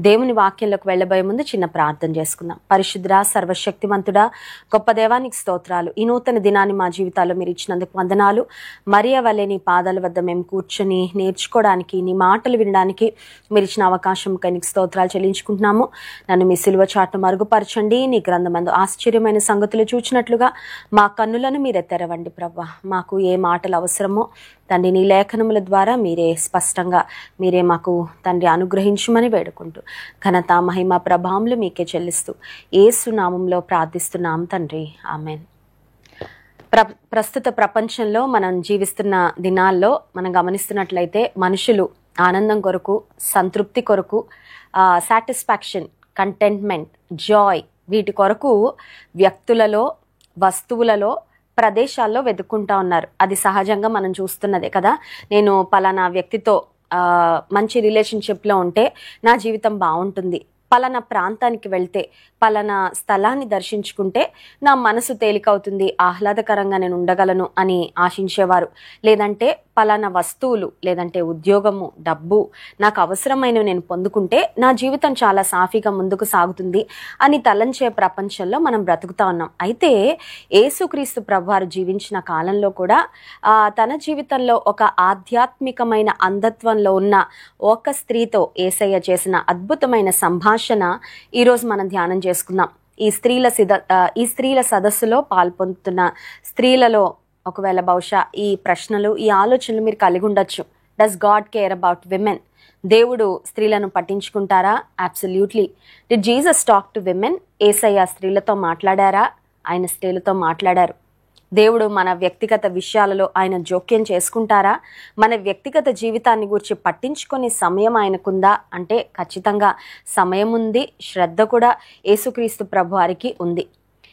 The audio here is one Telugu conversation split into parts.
దేవుని వాక్యంలోకి వెళ్ళబోయే ముందు చిన్న ప్రార్థన చేసుకుందాం. పరిశుద్ధుడా, సర్వశక్తిమంతుడా, గొప్ప దేవానికి స్తోత్రాలు. ఈ నూతన దినాన్ని మా జీవితాల్లో మీరు ఇచ్చినందుకు వందనాలు. మరియ వలె నీ పాదాల వద్ద మేము కూర్చొని నేర్చుకోవడానికి, నీ మాటలు వినడానికి మీరు ఇచ్చిన అవకాశం నీకు స్తోత్రాలు చెల్లించుకుంటున్నాము. నన్ను మీ సిలువ చాటును మరుగుపరచండి. నీ గ్రంథమందు ఆశ్చర్యమైన సంగతులు చూచినట్లుగా మా కన్నులను మీరే తెరవండి ప్రభువా. మాకు ఏ మాటలు అవసరమో తండ్రి నీ లేఖనముల ద్వారా మీరే స్పష్టంగా మీరే మాకు తండ్రి అనుగ్రహించమని వేడుకుంటూ ఘనత మహిమ ప్రభావములు మీకే చెల్లిస్తూ యేసు నామములో ప్రార్థిస్తున్నాం తండ్రి, ఆమేన్. ప్రస్తుత ప్రపంచంలో మనం జీవిస్తున్న దినాల్లో మనం గమనిస్తున్నట్లయితే మనుషులు ఆనందం కొరకు, సంతృప్తి కొరకు, సాటిస్ఫాక్షన్, కంటెంట్మెంట్, జాయ్ వీటి కొరకు వ్యక్తులలో, వస్తువులలో, ప్రదేశాల్లో వెతుక్కుంటా ఉన్నారు. అది సహజంగా మనం చూస్తున్నదే కదా. నేను పలానా వ్యక్తితో మంచి రిలేషన్షిప్లో ఉంటే నా జీవితం బాగుంటుంది, పలానా ప్రాంతానికి వెళ్తే, పలానా స్థలాన్ని దర్శించుకుంటే నా మనసు తేలికవుతుంది, ఆహ్లాదకరంగా నేను ఉండగలను అని ఆశించేవారు. లేదంటే పలానా వస్తువులు, లేదంటే ఉద్యోగము, డబ్బు నాకు అవసరమైనవి నేను పొందుకుంటే నా జీవితం చాలా సాఫీగా ముందుకు సాగుతుంది అని తలంచే ప్రపంచంలో మనం బ్రతుకుతా ఉన్నాం. అయితే యేసుక్రీస్తు ప్రభువారు జీవించిన కాలంలో కూడా తన జీవితంలో ఒక ఆధ్యాత్మికమైన అంధత్వంలో ఉన్న ఒక స్త్రీతో యేసయ్య చేసిన అద్భుతమైన సంభాషణ ఈరోజు మనం ధ్యానం చేసుకుందాం. ఈ స్త్రీల సదస్సులో పాల్పొందుతున్న స్త్రీలలో ఒకవేళ బహుశా ఈ ప్రశ్నలు, ఈ ఆలోచనలు మీరు కలిగి ఉండొచ్చు. Does God care about women? దేవుడు స్త్రీలను పట్టించుకుంటారా? Absolutely. Did Jesus talk to women? యేసయ్య స్త్రీలతో మాట్లాడారా? ఆయన స్త్రీలతో మాట్లాడారు. దేవుడు మన వ్యక్తిగత విషయాలలో ఆయన జోక్యం చేసుకుంటారా? మన వ్యక్తిగత జీవితాన్ని గురించి పట్టించుకునే సమయం ఆయనకుందా అంటే ఖచ్చితంగా సమయం ఉంది, శ్రద్ధ కూడా యేసుక్రీస్తు ప్రభువారికి ఉంది.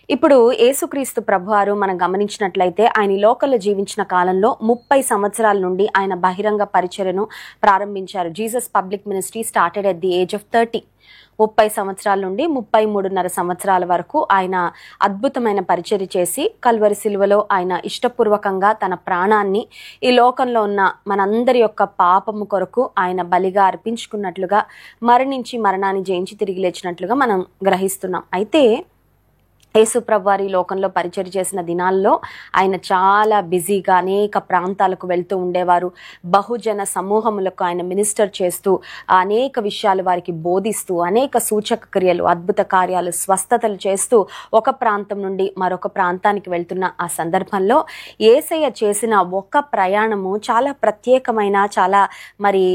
ఇప్పుడు యేసుక్రీస్తు ప్రభువారు మనం గమనించినట్లయితే ఆయన ఈ లోకంలో జీవించిన కాలంలో 30 సంవత్సరాల నుండి ఆయన బహిరంగ పరిచర్యను ప్రారంభించారు. Jesus public ministry started at the age of 30. 30 సంవత్సరాల నుండి 33.5 సంవత్సరాల వరకు ఆయన అద్భుతమైన పరిచర్య చేసి కల్వరి సిలువలో ఆయన ఇష్టపూర్వకంగా తన ప్రాణాన్ని ఈ లోకంలో ఉన్న మనందరి యొక్క పాపము కొరకు ఆయన బలిగా అర్పించుకున్నట్లుగా, మరణించి మరణాన్ని జయించి తిరిగి లేచినట్లుగా మనం గ్రహిస్తున్నాం. అయితే యేసు ప్రభువారు ఈ లోకంలో పరిచర్య చేసిన దినాల్లో ఆయన చాలా బిజీగా అనేక ప్రాంతాలకు వెళ్తూ ఉండేవారు. బహుజన సమూహములకు ఆయన మినిస్టర్ చేస్తూ అనేక విషయాలు వారికి బోధిస్తూ, అనేక సూచక క్రియలు, అద్భుత కార్యాలు, స్వస్థతలు చేస్తూ ఒక ప్రాంతం నుండి మరొక ప్రాంతానికి వెళ్తున్న ఆ సందర్భంలో యేసయ్య చేసిన ఒక ప్రయాణము చాలా ప్రత్యేకమైన, చాలా మరి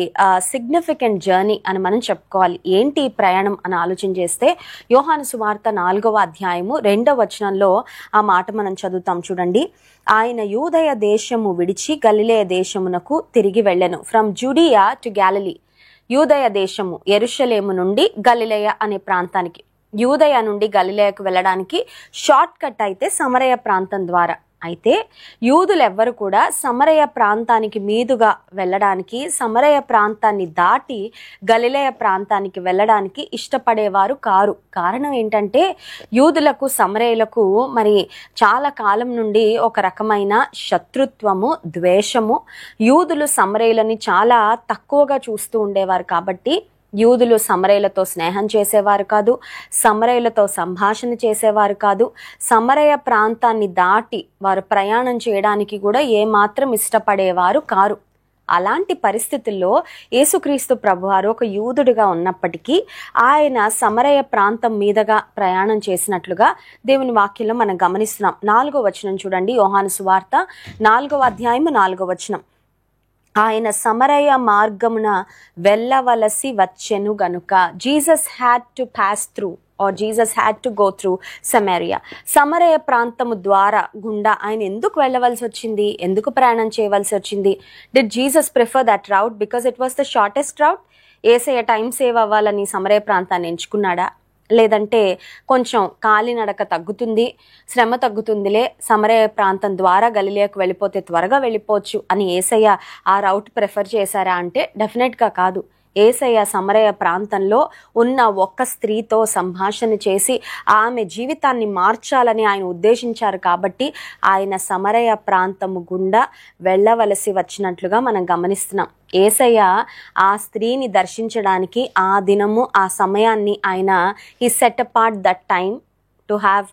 సిగ్నిఫికెంట్ జర్నీ అని మనం చెప్పుకోవాలి. ఏంటి ఈ ప్రయాణం అని ఆలోచన చేస్తే యోహాను సువార్త 4వ అధ్యాయము 2వ వచనంలో ఆ మాట మనం చదువుతాం. చూడండి. ఆయన యూదయ దేశము విడిచి గలిలయ దేశమునకు తిరిగి వెళ్ళెను. From Judea to Galilee. యూదయ దేశము యెరూషలేము నుండి గలిలయ అనే ప్రాంతానికి, యూదయ నుండి గలిలయకు వెళ్ళడానికి షార్ట్ కట్ అయితే సమరయ ప్రాంతం ద్వారా. అయితే యూదులు ఎవ్వరు కూడా సమరయ ప్రాంతానికి మీదుగా వెళ్ళడానికి, సమరయ ప్రాంతాన్ని దాటి గలిలయ ప్రాంతానికి వెళ్ళడానికి ఇష్టపడేవారు కారు. కారణం ఏంటంటే యూదులకు, సమరయులకు మరి చాలా కాలం నుండి ఒక రకమైన శత్రుత్వము, ద్వేషము. యూదులు సమరయులని చాలా తక్కువగా చూస్తూ ఉండేవారు. కాబట్టి యూదులు సమరయులతో స్నేహం చేసేవారు కాదు, సమరయులతో సంభాషణ చేసేవారు కాదు. సమరయ ప్రాంతాన్ని దాటి వారు ప్రయాణం చేయడానికి కూడా ఏమాత్రం ఇష్టపడేవారు కారు. అలాంటి పరిస్థితుల్లో యేసుక్రీస్తు ప్రభువారు ఒక యూదుడిగా ఉన్నప్పటికీ ఆయన సమరయ ప్రాంతం మీదుగా ప్రయాణం చేసినట్లుగా దేవుని వాక్యంలో మనం గమనిస్తున్నాం. 4వ వచనం చూడండి. యోహాను సువార్త 4వ అధ్యాయము 4వ వచనం. ఆయన సమరయ మార్గమున వెళ్ళవలసి వచ్చెను గనుక, Jesus had to pass through or Jesus had to go through Samaria. సమరయ ప్రాంతము ద్వారా గుండా ఆయన ఎందుకు వెళ్ళవలసి వచ్చింది? ఎందుకు ప్రయాణం చేయవలసి వచ్చింది? Did Jesus prefer that route because it was the shortest route? యేసయ్య టైం సేవ్ అవ్వాలని సమరయ ప్రాంతాన్ని ఎంచుకున్నాడా? లేదంటే కొంచెం కాలినడక తగ్గుతుంది, శ్రమ తగ్గుతుందిలే, సమరయ ప్రాంతం ద్వారా గలిలయకు వెళ్ళిపోతే త్వరగా వెళ్ళిపోవచ్చు అని యేసయ్య ఆ రౌట్ ప్రిఫర్ చేశారా అంటే డెఫినెట్గా కాదు. యేసయ్య సమరయ ప్రాంతంలో ఉన్న ఒక్క స్త్రీతో సంభాషణ చేసి ఆమె జీవితాన్ని మార్చాలని ఆయన ఉద్దేశించారు కాబట్టి ఆయన సమరయ ప్రాంతము గుండా వెళ్ళవలసి వచ్చినట్లుగా మనం గమనిస్తున్నాం. యేసయ్య ఆ స్త్రీని దర్శించడానికి ఆ దినము ఆ సమయాన్ని ఆయన he set apart that time to have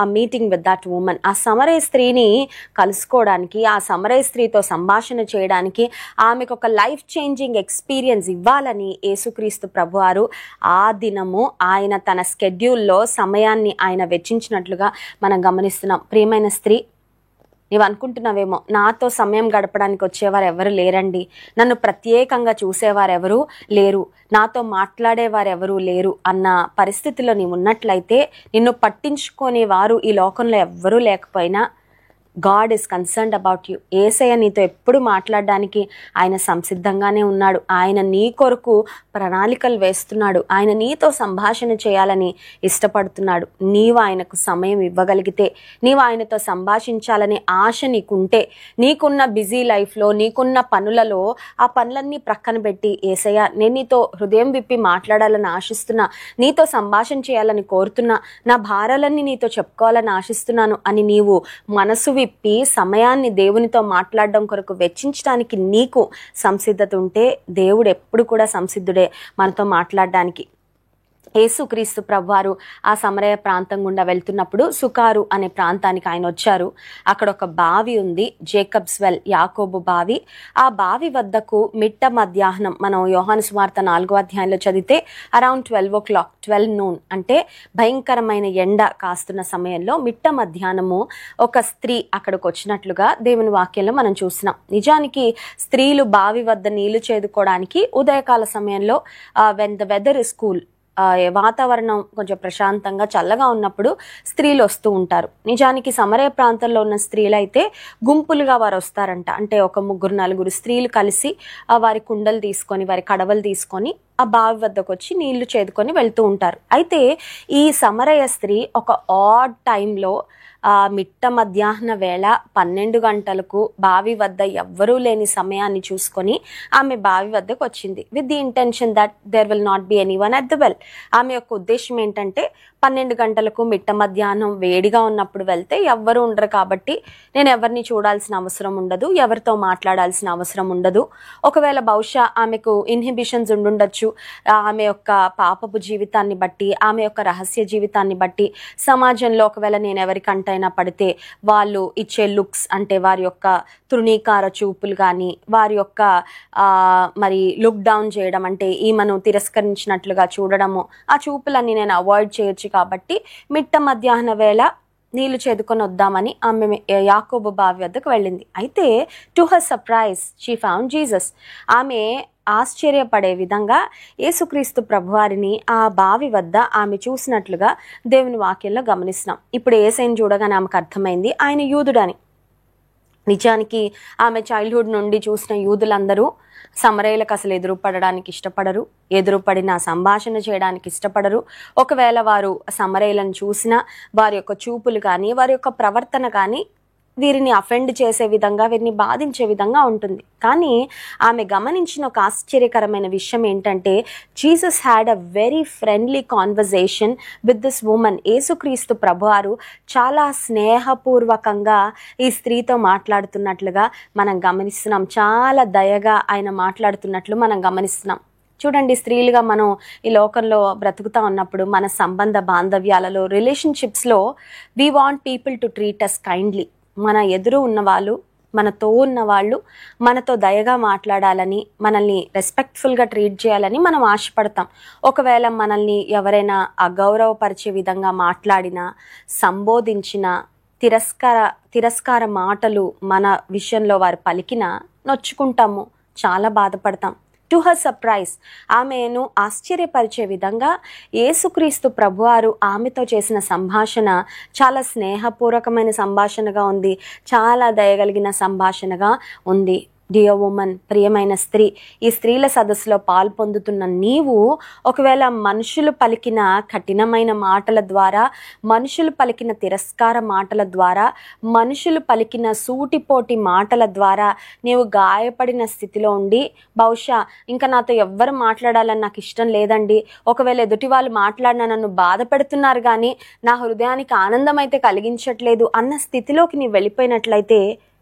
a meeting with that women. ఆ సమరయ స్త్రీని కలుసుకోవడానికి, ఆ సమరయ స్త్రీతో సంభాషణ చేయడానికి, ఆమెకు ఒక లైఫ్ చేంజింగ్ ఎక్స్పీరియన్స్ ఇవ్వాలని యేసుక్రీస్తు ప్రభువారు ఆ దినము ఆయన తన స్కెడ్యూల్లో సమయాన్ని ఆయన వెచ్చించినట్లుగా మనం గమనిస్తున్నాం. ప్రియమైన స్త్రీ, నీవు అనుకుంటున్నావేమో, నాతో సమయం గడపడానికి వచ్చేవారు ఎవరు లేరండి, నన్ను ప్రత్యేకంగా చూసేవారు ఎవరు లేరు, నాతో మాట్లాడేవారు ఎవరు లేరు అన్న పరిస్థితిలో నీవు ఉన్నట్లయితే, నిన్ను పట్టించుకునే వారు ఈ లోకంలో ఎవ్వరూ లేకపోయినా God is concerned about you. యేసయ్య నీతో ఎప్పుడు మాట్లాడడానికి ఆయన సంసిద్ధంగానే ఉన్నాడు. ఆయన నీ కొరకు ప్రణాళికలు వేస్తున్నాడు. ఆయన నీతో సంభాషణ చేయాలని ఇష్టపడుతున్నాడు. నీవు ఆయనకు సమయం ఇవ్వగలిగితే, నీవు ఆయనతో సంభాషించాలనే ఆశ నీకుంటే, నీకున్న బిజీ లైఫ్లో, నీకున్న పనులలో ఆ పనులన్నీ ప్రక్కన పెట్టి, యేసయ్య నేను నీతో హృదయం విప్పి మాట్లాడాలని ఆశిస్తున్నా, నీతో సంభాషణ చేయాలని కోరుతున్నా, నా భారాలన్నీ నీతో చెప్పుకోవాలని ఆశిస్తున్నాను అని నీవు మనసు విప్పి సమయాన్ని దేవునితో మాట్లాడడం కొరకు వెచ్చించడానికి నీకు సంసిద్ధత ఉంటే, దేవుడు ఎప్పుడు కూడా సంసిద్ధుడే మనతో మాట్లాడడానికి. యేసుక్రీస్తు ప్రభువారు ఆ సమరయ ప్రాంతం గుండా వెళ్తున్నప్పుడు సుకారు అనే ప్రాంతానికి ఆయన వచ్చారు. అక్కడ ఒక బావి ఉంది, జేకబ్స్ వెల్, యాకోబు బావి. ఆ బావి వద్దకు మిట్ట మధ్యాహ్నం, మనం యోహాను సువార్త 4వ అధ్యాయంలో చదివితే అరౌండ్ 12 noon, అంటే భయంకరమైన ఎండ కాస్తున్న సమయంలో మిట్ట మధ్యాహ్నము ఒక స్త్రీ అక్కడికి వచ్చినట్లుగా దేవుని వాక్యంలో మనం చూస్తున్నాం. నిజానికి స్త్రీలు బావి వద్ద నీళ్లు చేదుకోవడానికి ఉదయకాల సమయంలో when the weather is cool, వాతావరణం కొంచెం ప్రశాంతంగా చల్లగా ఉన్నప్పుడు స్త్రీలు వస్తూ ఉంటారు. నిజానికి సమరయ ప్రాంతంలో ఉన్న స్త్రీలు అయితే గుంపులుగా వారు వస్తారంట. అంటే ఒక 3-4 స్త్రీలు కలిసి వారి కుండలు తీసుకొని, వారి కడవలు తీసుకొని ఆ బావి వద్దకు వచ్చి నీళ్లు చేదుకొని వెళ్తూ ఉంటారు. అయితే ఈ సమరయ స్త్రీ ఒక ఆడ్ టైంలో మిట్ట మధ్యాహ్న వేళ 12 గంటలకు బావి వద్ద ఎవ్వరూ లేని సమయాన్ని చూసుకొని ఆమె బావి వద్దకు వచ్చింది. With the intention that there will not be anyone at the well. ఆమె యొక్క ఉద్దేశం ఏంటంటే, 12 గంటలకు మిట్ట మధ్యాహ్నం వేడిగా ఉన్నప్పుడు వెళ్తే ఎవ్వరూ ఉండరు కాబట్టి నేను ఎవరిని చూడాల్సిన అవసరం ఉండదు, ఎవరితో మాట్లాడాల్సిన అవసరం ఉండదు. ఒకవేళ బహుశా ఆమెకు ఇన్హిబిషన్స్ ఉండుండొచ్చు. ఆమె యొక్క పాపపు జీవితాన్ని బట్టి, ఆమె యొక్క రహస్య జీవితాన్ని బట్టి, సమాజంలో ఒకవేళ నేను ఎవరికంటైనా పడితే వాళ్ళు ఇచ్చే లుక్స్, అంటే వారి యొక్క తృణీకార చూపులు కానీ, వారి యొక్క మరి లుక్ డౌన్ చేయడం, అంటే ఈమెను తిరస్కరించినట్లుగా చూడడము, ఆ చూపులన్నీ నేను అవాయిడ్ చేయొచ్చు కాబట్టి మిట్ట మధ్యాహ్న వేళ నీళ్లు చేదుకొని వద్దామని ఆమె యాకోబు బావి వద్దకు వెళ్ళింది. అయితే to her surprise she found Jesus. ఆమె ఆశ్చర్యపడే విధంగా యేసుక్రీస్తు ప్రభువారిని ఆ బావి వద్ద ఆమె చూసినట్లుగా దేవుని వాక్యంలో గమనిస్తున్నాం. ఇప్పుడు యేసయ్యను చూడగానే ఆమెకు అర్థమైంది ఆయన యూదుడని. నిజానికి ఆమె చైల్డ్హుడ్ నుండి చూసిన యూదులందరూ సమరయులకు అసలు ఎదురుపడడానికి ఇష్టపడరు, ఎదురుపడిన సంభాషణ చేయడానికి ఇష్టపడరు. ఒకవేళ వారు సమరయులను చూసినా వారి యొక్క చూపులు కానీ, వారి యొక్క ప్రవర్తన కానీ వీరిని అఫెండ్ చేసే విధంగా, వీరిని బాధించే విధంగా ఉంటుంది. కానీ ఆమె గమనించిన ఒక ఆశ్చర్యకరమైన విషయం ఏంటంటే, Jesus had a very friendly conversation with this woman. యేసుక్రీస్తు ప్రభువారు చాలా స్నేహపూర్వకంగా ఈ స్త్రీతో మాట్లాడుతున్నట్లుగా మనం గమనిస్తున్నాం. చాలా దయగా ఆయన మాట్లాడుతున్నట్లు మనం గమనిస్తున్నాం. చూడండి, స్త్రీలుగా మనం ఈ లోకంలో బ్రతుకుతా ఉన్నప్పుడు మన సంబంధ బాంధవ్యాలలో, రిలేషన్షిప్స్లో we want people to treat us kindly. మన ఎదురు ఉన్నవాళ్ళు, మనతో ఉన్నవాళ్ళు మనతో దయగా మాట్లాడాలని, మనల్ని రెస్పెక్ట్ఫుల్గా ట్రీట్ చేయాలని మనం ఆశపడతాం. ఒకవేళ మనల్ని ఎవరైనా అగౌరవపరిచే విధంగా మాట్లాడినా, సంబోధించిన, తిరస్కార మాటలు మన విషయంలో వారు పలికినా నొచ్చుకుంటాము, చాలా బాధపడతాం. టు హర్ సర్ప్రైజ్, ఆమెను ఆశ్చర్యపరిచే విధంగా యేసుక్రీస్తు ప్రభువారు ఆమెతో చేసిన సంభాషణ చాలా స్నేహపూర్వకమైన సంభాషణగా ఉంది, చాలా దయగలిగిన సంభాషణగా ఉంది. డియర్ ఉమన్, ప్రియమైన స్త్రీ, ఈ స్త్రీల సదస్సులో పాల్పొందుతున్న నీవు ఒకవేళ మనుషులు పలికిన కఠినమైన మాటల ద్వారా, మనుషులు పలికిన తిరస్కార మాటల ద్వారా, మనుషులు పలికిన సూటిపోటి మాటల ద్వారా నీవు గాయపడిన స్థితిలో ఉండి, బహుశా ఇంకా నాతో ఎవ్వరు మాట్లాడాలని నాకు ఇష్టం లేదండి, ఒకవేళ ఎదుటి వాళ్ళు మాట్లాడినా నన్ను బాధ పెడుతున్నారు కానీ నా హృదయానికి ఆనందం అయితే కలిగించట్లేదు అన్న స్థితిలోకి నీవు వెళ్ళిపోయినట్లయితే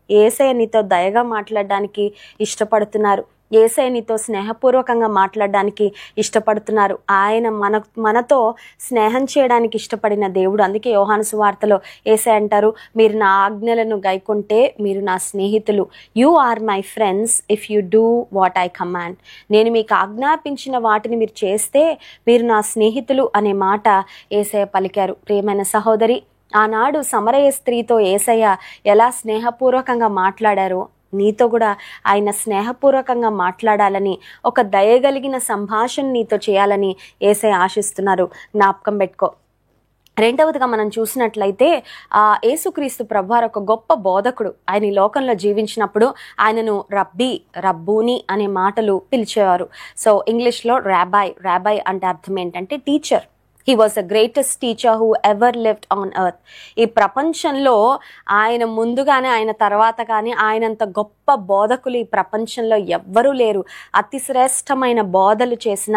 యేసయ్య నీతో దయగా మాట్లాడడానికి ఇష్టపడుతున్నారు. యేసయ్య నీతో స్నేహపూర్వకంగా మాట్లాడడానికి ఇష్టపడుతున్నారు. ఆయన మనతో స్నేహం చేయడానికి ఇష్టపడిన దేవుడు. అందుకే యోహాను సువార్తలో యేసయ్య అంటారు, మీరు నా ఆజ్ఞలను గైకొంటే మీరు నా స్నేహితులు. You are my friends if you do what I command. నేను మీకు ఆజ్ఞాపించిన వాటిని మీరు చేస్తే మీరు నా స్నేహితులు అనే మాట యేసయ్య పలికారు. ప్రియమైన సహోదరి, ఆనాడు సమరయ స్త్రీతో యేసయ్య ఎలా స్నేహపూర్వకంగా మాట్లాడారో నీతో కూడా ఆయన స్నేహపూర్వకంగా మాట్లాడాలని, ఒక దయగలిగిన సంభాషణ నీతో చేయాలని యేసయ్య ఆశిస్తున్నారు. జ్ఞాపకం పెట్టుకో. రెండవదిగా మనం చూసినట్లయితే యేసుక్రీస్తు ప్రభువారు ఒక గొప్ప బోధకుడు. ఆయన ఈ లోకంలో జీవించినప్పుడు ఆయనను రబ్బూని అనే మాటలు పిలిచేవారు. సో ఇంగ్లీష్లో రాబాయ్ అంటే అర్థం ఏంటంటే teacher. He was the greatest teacher who ever lived on earth. ఈ ప్రపంచంలో ఆయన ముందుగానే, ఆయన తర్వాత కానీ ఆయనంత గొప్ప బోధకులు ఈ ప్రపంచంలో ఎవ్వరూ లేరు. అతి శ్రేష్టమైన బోధలు చేసిన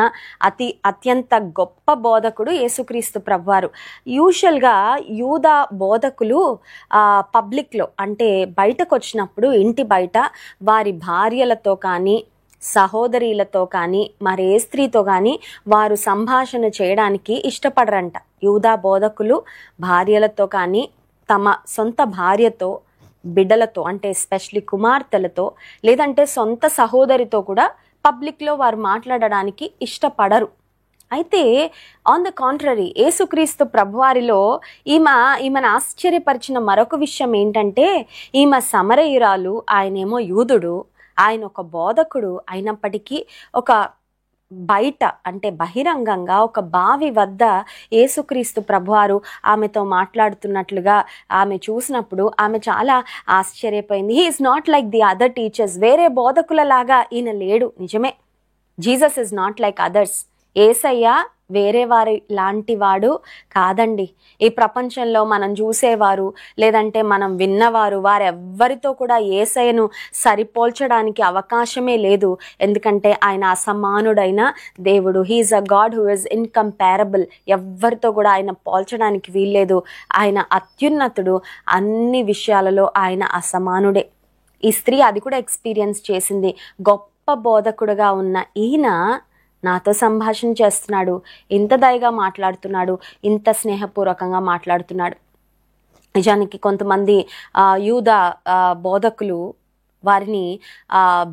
అత్యంత గొప్ప బోధకుడు యేసుక్రీస్తు ప్రభువారు. యూజువల్గా యూదా బోధకులు పబ్లిక్లో అంటే బయటకు వచ్చినప్పుడు, ఇంటి బయట వారి భార్యలతో కానీ సహోదరీలతో కానీ మరే స్త్రీతో కానీ వారు సంభాషణ చేయడానికి ఇష్టపడరంట. యూదా బోధకులు భార్యలతో కానీ తమ సొంత భార్యతో, బిడ్డలతో అంటే ఎస్పెషలీ కుమార్తెలతో, లేదంటే సొంత సహోదరితో కూడా పబ్లిక్లో వారు మాట్లాడడానికి ఇష్టపడరు. అయితే ఆన్ ద కాంట్రరీ యేసుక్రీస్తు ప్రభువారిలో ఈమెను ఆశ్చర్యపరిచిన మరొక విషయం ఏంటంటే, ఈమె సమరయురాలు, ఆయనేమో యూదుడు, ఆయన ఒక బోధకుడు అయినప్పటికీ ఒక బయట అంటే బహిరంగంగా ఒక బావి వద్ద యేసుక్రీస్తు ప్రభువారు ఆమెతో మాట్లాడుతున్నట్లుగా ఆమె చూసినప్పుడు ఆమె చాలా ఆశ్చర్యపోయింది. He is not like the other teachers. వేరే బోధకుల లాగా ఈయన లేడు. నిజమే, Jesus is not like others. యేసయ్య వేరే వారి లాంటి వాడు కాదండి. ఈ ప్రపంచంలో మనం చూసేవారు లేదంటే మనం విన్నవారు వారెవ్వరితో కూడా యేసయ్యను సరిపోల్చడానికి అవకాశమే లేదు. ఎందుకంటే ఆయన అసమానుడైన దేవుడు. He is a God who is incomparable. ఎవ్వరితో కూడా ఆయన పోల్చడానికి వీల్లేదు. ఆయన అత్యున్నతుడు. అన్ని విషయాలలో ఆయన అసమానుడే. ఈ స్త్రీ అది కూడా ఎక్స్పీరియన్స్ చేసింది. గొప్ప బోధకుడుగా ఉన్న ఈయన నాతో సంభాషణ చేస్తున్నాడు, ఇంత దయగా మాట్లాడుతున్నాడు, ఇంత స్నేహపూర్వకంగా మాట్లాడుతున్నాడు. నిజానికి కొంతమంది యూదా బోధకులు వారిని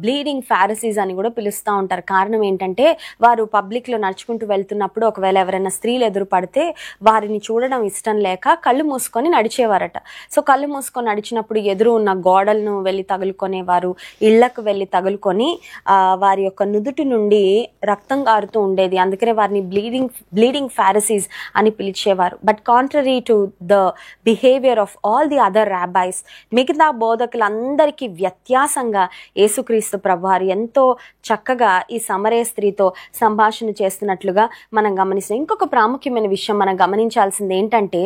బ్లీడింగ్ ఫారిసీస్ అని కూడా పిలుస్తూ ఉంటారు. కారణం ఏంటంటే వారు పబ్లిక్లో నడుచుకుంటూ వెళ్తున్నప్పుడు ఒకవేళ ఎవరైనా స్త్రీలు ఎదురు పడితే వారిని చూడడం ఇష్టం లేక కళ్ళు మూసుకొని నడిచేవారట. సో కళ్ళు మూసుకొని నడిచినప్పుడు ఎదురు ఉన్న గోడలను వెళ్ళి తగులుకొనేవారు, ఇళ్లకు వెళ్ళి తగులుకొని వారి యొక్క నుదుటి నుండి రక్తం కారుతూ ఉండేది. అందుకనే వారిని బ్లీడింగ్ ఫారిసీస్ అని పిలిచేవారు. But contrary to the behaviour of all the other rabbis, మిగతా బోధకులందరికీ వ్యత్యాసంగా యేసుక్రీస్తు ప్రభువారు ఎంతో చక్కగా ఈ సమరయ స్త్రీతో సంభాషణ చేస్తున్నట్లుగా మనం గమనిస్తాం. ఇంకొక ప్రాముఖ్యమైన విషయం మనం గమనించాల్సింది ఏంటంటే,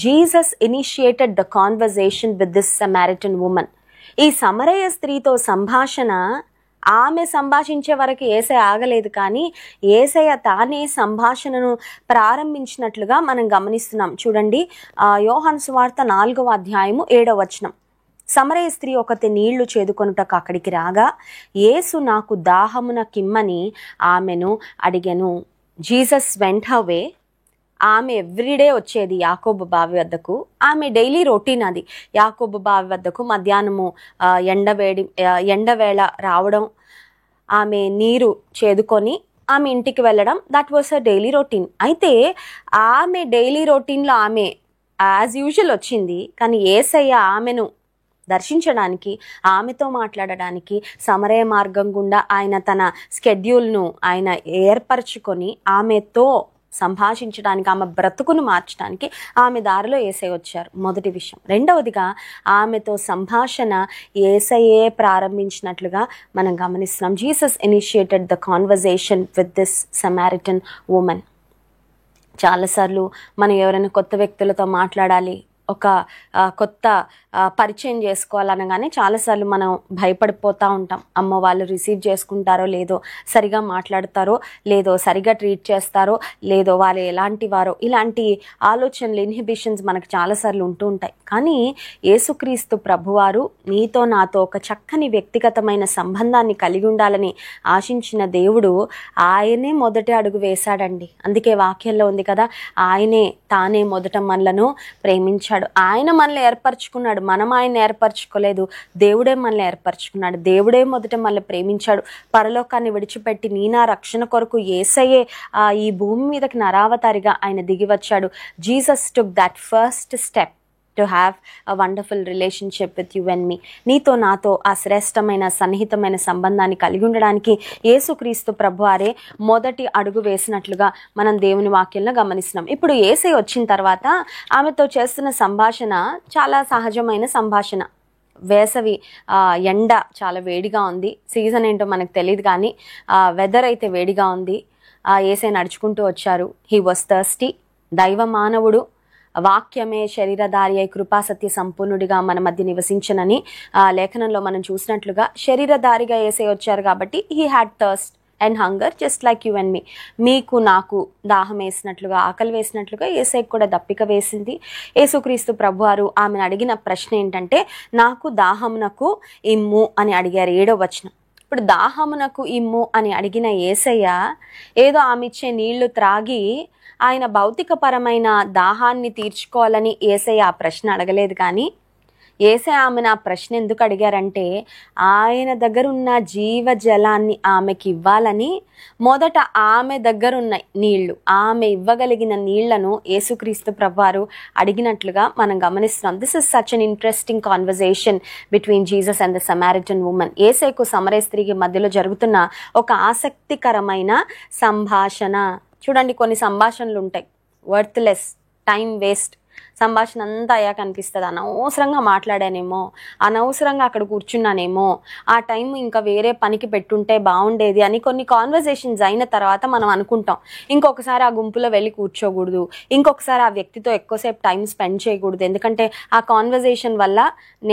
Jesus initiated the conversation with this Samaritan women. ఈ సమరయ స్త్రీతో సంభాషణ ఆమె సంభాషించే వరకు యేసయ్య ఆగలేదు, కానీ యేసయ్య తానే సంభాషణను ప్రారంభించినట్లుగా మనం గమనిస్తున్నాం. చూడండి, యోహాను సువార్త 4వ అధ్యాయము 7వ వచనం. సమరయ స్త్రీ ఒకటి నీళ్లు చేదుకొనుటకు అక్కడికి రాగా, యేసు నాకు దాహమున కిమ్మని ఆమెను అడిగెను. Jesus went her way. ఆమె ఎవ్రీడే వచ్చేది యాకోబు బావి వద్దకు. ఆమె డైలీ రొటీన్ అది. యాకోబు బావి వద్దకు మధ్యాహ్నము ఎండవేళ రావడం, ఆమె నీరు చేదుకొని ఆమె ఇంటికి వెళ్ళడం, that was her daily routine. అయితే ఆమె డైలీ రొటీన్లో ఆమె యాజ్ యూజువల్ వచ్చింది, కానీ యేసయ్య ఆమెను దర్శించడానికి, ఆమెతో మాట్లాడడానికి సమరయ మార్గం గుండా ఆయన తన స్కెడ్యూల్ను ఆయన ఏర్పరచుకొని ఆమెతో సంభాషించడానికి, ఆమె బ్రతుకును మార్చడానికి ఆమె దారిలో యేసయ్య వచ్చారు. మొదటి విషయం. రెండవదిగా ఆమెతో సంభాషణ యేసయ్యే ప్రారంభించినట్లుగా మనం గమనిస్తున్నాం. Jesus initiated the conversation with this Samaritan woman. చాలాసార్లు మనం ఎవరైనా కొత్త వ్యక్తులతో మాట్లాడాలి, ఒక కొత్త పరిచయం చేసుకోవాలనగానే చాలాసార్లు మనం భయపడిపోతూ ఉంటాం. అమ్మ వాళ్ళు రిసీవ్ చేసుకుంటారో లేదో, సరిగా మాట్లాడతారో లేదో, సరిగా ట్రీట్ చేస్తారో లేదో, వాళ్ళు ఎలాంటి వారో, ఇలాంటి ఆలోచనలు, ఇన్హిబిషన్స్ మనకు చాలాసార్లు ఉంటూ ఉంటాయి. కానీ యేసుక్రీస్తు ప్రభువారు నీతో నాతో ఒక చక్కని వ్యక్తిగతమైన సంబంధాన్ని కలిగి ఉండాలని ఆశించిన దేవుడు ఆయనే మొదటి అడుగు వేశాడండి. అందుకే వాక్యంలో ఉంది కదా, ఆయనే తానే మొదట మనలను ప్రేమించాడు. ఆయన మనల్ని ఏర్పరచుకున్నాడు, మనం ఆయన ఏర్పరచుకోలేదు. దేవుడే మనల్ని ఏర్పరచుకున్నాడు. దేవుడే మొదట మనల్ని ప్రేమించాడు. పరలోకాన్ని విడిచిపెట్టి నీ నా రక్షణ కొరకు యేసయ్యే ఈ భూమి మీదకి నరావతారిగా ఆయన దిగి వచ్చాడు. Jesus took that first step to have a wonderful relationship with you and me. నీతో నాతో ఆ శ్రేష్టమైన సన్నిహితమైన సంబంధాన్ని కలిగి ఉండడానికి యేసుక్రీస్తు ప్రభువారే మొదటి అడుగు వేసినట్లుగా మనం దేవుని వాక్యంలో గమనిస్తున్నాం. ఇప్పుడు యేసయ్య వచ్చిన తర్వాత ఆమెతో చేస్తున్న సంభాషణ చాలా సహజమైన సంభాషణ. వేసవి ఎండ చాలా వేడిగా ఉంది, సీజన్ ఏంటో మనకు తెలియదు, కానీ వెదర్ అయితే వేడిగా ఉంది. యేసయ్య నడుచుకుంటూ వచ్చారు. He was thirsty. దైవ మానవుడు, వాక్యమే శరీరధారి అయి కృపాసత్య సంపూర్ణుడిగా మన మధ్య నివసించనని లేఖనంలో మనం చూసినట్లుగా శరీరధారిగా యేసయ్య వచ్చారు కాబట్టి he had thirst and hunger just like you and me. మీకు నాకు దాహం వేసినట్లుగా, ఆకలి వేసినట్లుగా యేసయ్యకు కూడా దప్పిక వేసింది. యేసుక్రీస్తు ప్రభువారు ఆమెను అడిగిన ప్రశ్న ఏంటంటే, నాకు దాహమునకు ఇమ్ము అని అడిగారు. 7వ వచనం. ఇప్పుడు దాహమునకు ఇమ్ము అని అడిగిన యేసయ్య ఏదో ఆమె ఇచ్చే నీళ్లు త్రాగి ఆయన భౌతికపరమైన దాహాన్ని తీర్చుకోవాలని యేసయ్య ఆ ప్రశ్న అడగలేదు. కానీ యేసయ్య ఆమెను ఆ ప్రశ్న ఎందుకు అడిగారంటే, ఆయన దగ్గర ఉన్న జీవజలాన్ని ఆమెకి ఇవ్వాలని. మొదట ఆమె దగ్గర ఉన్న నీళ్లు, ఆమె ఇవ్వగలిగిన నీళ్లను యేసుక్రీస్తు ప్రభువారు అడిగినట్లుగా మనం గమనిస్తున్నాం. This is such an interesting conversation between Jesus and the Samaritan woman. యేసయ్యకు సమరయ స్త్రీకి మధ్యలో జరుగుతున్న ఒక ఆసక్తికరమైన సంభాషణ. చూడండి, కొన్ని సంభాషణలు ఉంటాయి వర్త్లెస్, టైం వేస్ట్. సంభాషణ అంతా అయ్యాక అనిపిస్తుంది, అనవసరంగా మాట్లాడానేమో, అనవసరంగా అక్కడ కూర్చున్నానేమో, ఆ టైం ఇంకా వేరే పనికి పెట్టుంటే బాగుండేది అని కొన్ని కాన్వర్జేషన్స్ అయిన తర్వాత మనం అనుకుంటాం, ఇంకొకసారి ఆ గుంపులో వెళ్ళి కూర్చోకూడదు, ఇంకొకసారి ఆ వ్యక్తితో ఎక్కువసేపు టైం స్పెండ్ చేయకూడదు, ఎందుకంటే ఆ కాన్వర్జేషన్ వల్ల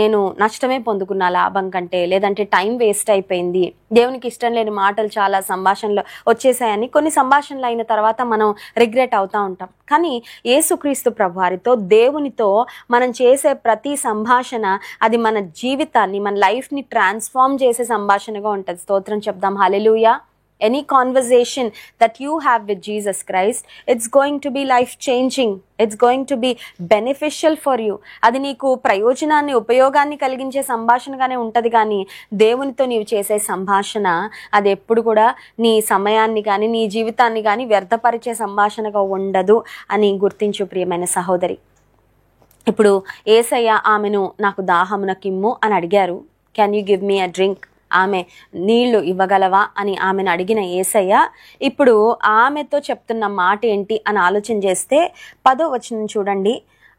నేను నష్టమే పొందుకున్నా లాభం కంటే, లేదంటే టైం వేస్ట్ అయిపోయింది, దేవునికి ఇష్టం లేని మాటలు చాలా సంభాషణలో వచ్చేసాయని కొన్ని సంభాషణలు అయిన తర్వాత మనం రిగ్రెట్ అవుతూ ఉంటాం. కానీ యేసుక్రీస్తు ప్రభువారితో, దేవునితో మనం చేసే ప్రతి సంభాషణ అది మన జీవితాన్ని, మన లైఫ్ని ట్రాన్స్ఫార్మ్ చేసే సంభాషణగా ఉంటుంది. స్తోత్రం చెప్దాం. హల్లెలూయా. Any conversation that you have with Jesus Christ, it's going to be life changing. It's going to be beneficial for you. అది నీకు ప్రయోజనాన్ని, ఉపయోగాన్ని కలిగించే సంభాషణగానే ఉంటుంది. కానీ దేవునితో నీవు చేసే సంభాషణ అది ఎప్పుడు కూడా నీ సమయాన్ని కానీ నీ జీవితాన్ని కానీ వ్యర్థపరిచే సంభాషణగా ఉండదు అని గుర్తించు ప్రియమైన సహోదరి. ఇప్పుడు యేసయ్య ఆమెను నాకు దాహమునకిమ్ము అని అడిగారు. Can you give me a drink? ఆమె నీళ్లు ఇవ్వగలవా అని ఆమెను అడిగిన యేసయ్య ఇప్పుడు ఆమెతో చెప్తున్న మాట ఏంటి అని ఆలోచన చేస్తే 10వ వచనం చూడండి.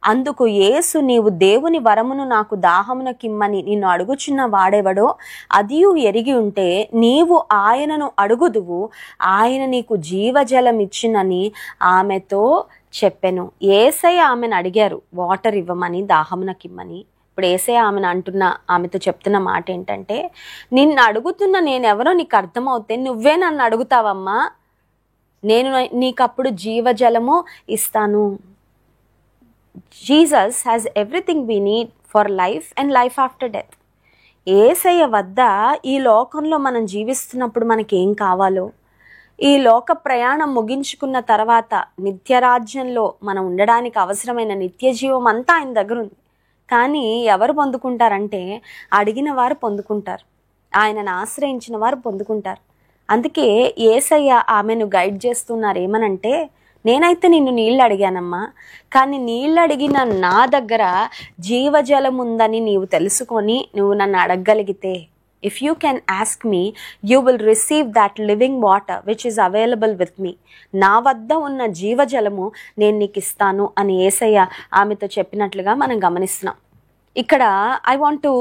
అందుకు యేసు, నీవు దేవుని వరమును నాకు దాహమునకిమ్మని నిన్ను అడుగుచున్న వాడెవడో అదియు ఎరిగి ఉంటే నీవు ఆయనను అడుగుదువు, ఆయన నీకు జీవజలం ఇచ్చినని ఆమెతో చెప్పెను. యేసయ్య ఆమెను అడిగారు వాటర్ ఇవ్వమని, దాహమునకిమ్మని. ఇప్పుడు యేసయ్య ఆమెతో చెప్తున్న మాట ఏంటంటే, నిన్ను అడుగుతున్న నేనెవరో నీకు అర్థమవుతే నువ్వే నన్ను అడుగుతావమ్మా, నేను నీకప్పుడు జీవజలము ఇస్తాను. Jesus has everything we need for life and life after death. యేసయ్య వద్ద ఈ లోకంలో మనం జీవిస్తున్నప్పుడు మనకేం కావాలో, ఈ లోక ప్రయాణం ముగించుకున్న తర్వాత నిత్యరాజ్యంలో మనం ఉండడానికి అవసరమైన నిత్య జీవం అంతా ఆయన దగ్గర ఉంది. కానీ ఎవరు పొందుకుంటారంటే అడిగిన వారు పొందుకుంటారు, ఆయనను ఆశ్రయించిన వారు పొందుకుంటారు. అందుకే యేసయ్య ఆమెను గైడ్ చేస్తున్నారు. ఏమనంటే, నేనైతే నిన్ను నీళ్ళు అడిగానమ్మా, కానీ నీళ్ళు అడిగిన నా దగ్గర జీవజలం ఉందని నీవు తెలుసుకొని నువ్వు నన్ను అడగగలిగితే, If you can ask me, you will receive that living water which is available with me. నా వద్ద ఉన్న జీవజలము నేను నీకు ఇస్తాను అని యేసయ్య ఆమెతో చెప్పినట్లుగా మనం గమనిస్తున్నాం. ఇక్కడ I want to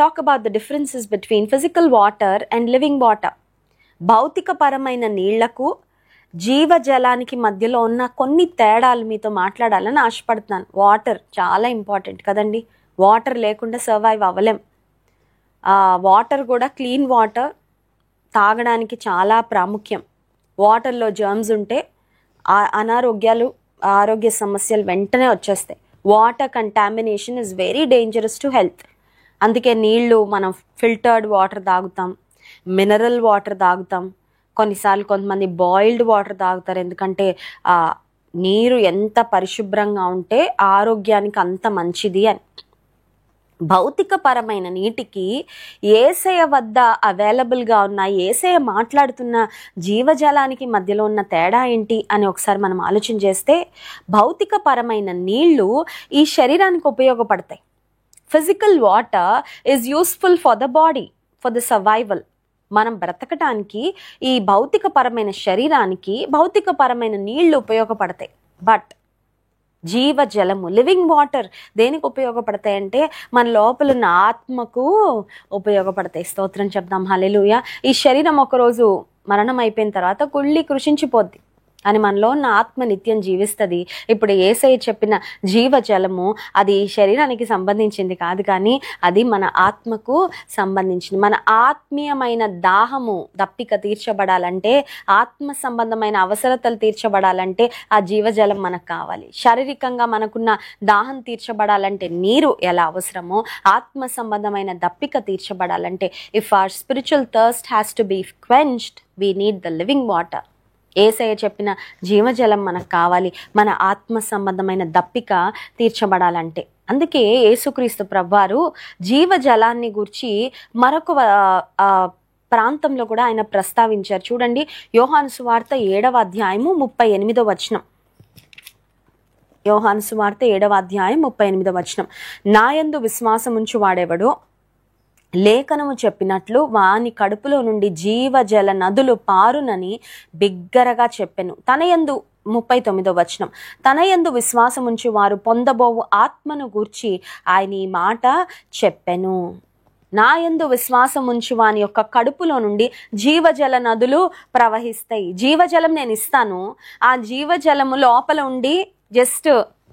talk about the differences between physical water and living water. భౌతికపరమైన నీళ్లకు జీవజలానికి మధ్యలో ఉన్న కొన్ని తేడాలు మీతో మాట్లాడాలని ఆశపడుతున్నాను. వాటర్ చాలా ఇంపార్టెంట్ కదండి. వాటర్ లేకుండా సర్వైవ్ అవ్వలేం. వాటర్ కూడా క్లీన్ వాటర్ తాగడానికి చాలా ప్రాముఖ్యం. వాటర్లో జర్మ్స్ ఉంటే ఆరోగ్య సమస్యలు వెంటనే వచ్చేస్తాయి. Water contamination is very dangerous to health. అందుకే నీళ్లు మనం ఫిల్టర్డ్ వాటర్ తాగుతాం, మినరల్ వాటర్ తాగుతాం, కొన్నిసార్లు కొంతమంది బాయిల్డ్ వాటర్ తాగుతారు. ఎందుకంటే నీరు ఎంత పరిశుభ్రంగా ఉంటే ఆరోగ్యానికి అంత మంచిది అని. భౌతికపరమైన నీటికి యేసయ్య వద్ద అవైలబుల్గా ఉన్న యేసయ్య మాట్లాడుతున్న జీవజలానికి మధ్యలో ఉన్న తేడా ఏంటి అని ఒకసారి మనం ఆలోచన చేస్తే, భౌతికపరమైన నీళ్లు ఈ శరీరానికి ఉపయోగపడతాయి. Physical water is useful for the body, for the survival. మనం బ్రతకటానికి ఈ భౌతికపరమైన శరీరానికి భౌతికపరమైన నీళ్లు ఉపయోగపడతాయి. బట్ జీవజలము, లివింగ్ వాటర్ దేనికి ఉపయోగపడతాయంటే మన లోపల ఉన్న ఆత్మకు ఉపయోగపడతాయి. స్తోత్రం చెప్దాం, హల్లెలూయా. ఈ శరీరం ఒకరోజు మరణం అయిపోయిన తర్వాత కుళ్ళి కృషించిపోద్ది, అని మనలో ఉన్న ఆత్మ నిత్యం జీవిస్తుంది. ఇప్పుడు యేసయ్య చెప్పిన జీవజలము అది శరీరానికి సంబంధించింది కాదు, కానీ అది మన ఆత్మకు సంబంధించింది. మన ఆత్మీయమైన దాహము దప్పిక తీర్చబడాలంటే, ఆత్మ సంబంధమైన అవసరతలు తీర్చబడాలంటే ఆ జీవజలం మనకు కావాలి. శారీరకంగా మనకున్న దాహం తీర్చబడాలంటే నీరు ఎలా అవసరమో, ఆత్మ సంబంధమైన దప్పిక తీర్చబడాలంటే if our spiritual thirst has to be quenched, we need the living water. యేసయ్య చెప్పిన జీవజలం మనకు కావాలి, మన ఆత్మ సంబంధమైన దప్పిక తీర్చబడాలంటే. అందుకే యేసుక్రీస్తు ప్రభువారు జీవజలాన్ని గురించి మరొక ప్రాంతంలో కూడా ఆయన ప్రస్తావించారు. చూడండి, యోహాను సువార్త 7వ అధ్యాయము 38వ వచనం. యోహాను సువార్త 7వ అధ్యాయం 38వ వచనం. నాయందు విశ్వాసముంచు వాడెవడో లేఖనము చెప్పినట్లు వాని కడుపులో నుండి జీవజల నదులు పారునని బిగ్గరగా చెప్పెను. తనయందు 39వ వచనం. తనయందు విశ్వాసముంచు వారు పొందబోవు ఆత్మను గూర్చి ఆయన ఈ మాట చెప్పెను. నాయందు విశ్వాసముంచు వాని యొక్క కడుపులో నుండి జీవజల నదులు ప్రవహిస్తాయి. జీవజలం నేను ఇస్తాను. ఆ జీవజలము లోపల ఉండి జస్ట్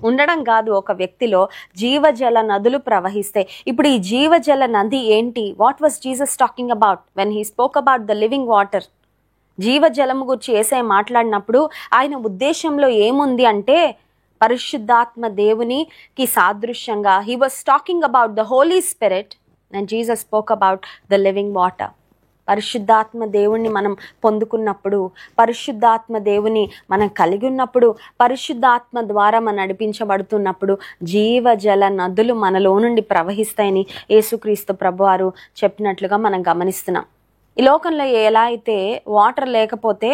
ఉండడం కాదు, ఒక వ్యక్తిలో జీవజల నదులు ప్రవహిస్తాయి. ఇప్పుడు ఈ జీవజల నది ఏంటి? What was Jesus talking about when he spoke about the living water? జీవజలము గురించి యేసయ్య మాట్లాడినప్పుడు ఆయన ఉద్దేశంలో ఏముంది అంటే, పరిశుద్ధాత్మ దేవునికి సాదృశ్యంగా he was talking about the Holy Spirit and Jesus spoke about the living water. పరిశుద్ధాత్మ దేవుణ్ణి మనం పొందుకున్నప్పుడు, పరిశుద్ధాత్మ దేవుని మనం కలిగి ఉన్నప్పుడు, పరిశుద్ధాత్మ ద్వారా మనం నడిపించబడుతున్నప్పుడు జీవజల నదులు మనలో నుండి ప్రవహిస్తాయని యేసుక్రీస్తు ప్రభువారు చెప్పినట్లుగా మనం గమనిస్తున్నాం. ఈ లోకంలో ఎలా అయితే వాటర్ లేకపోతే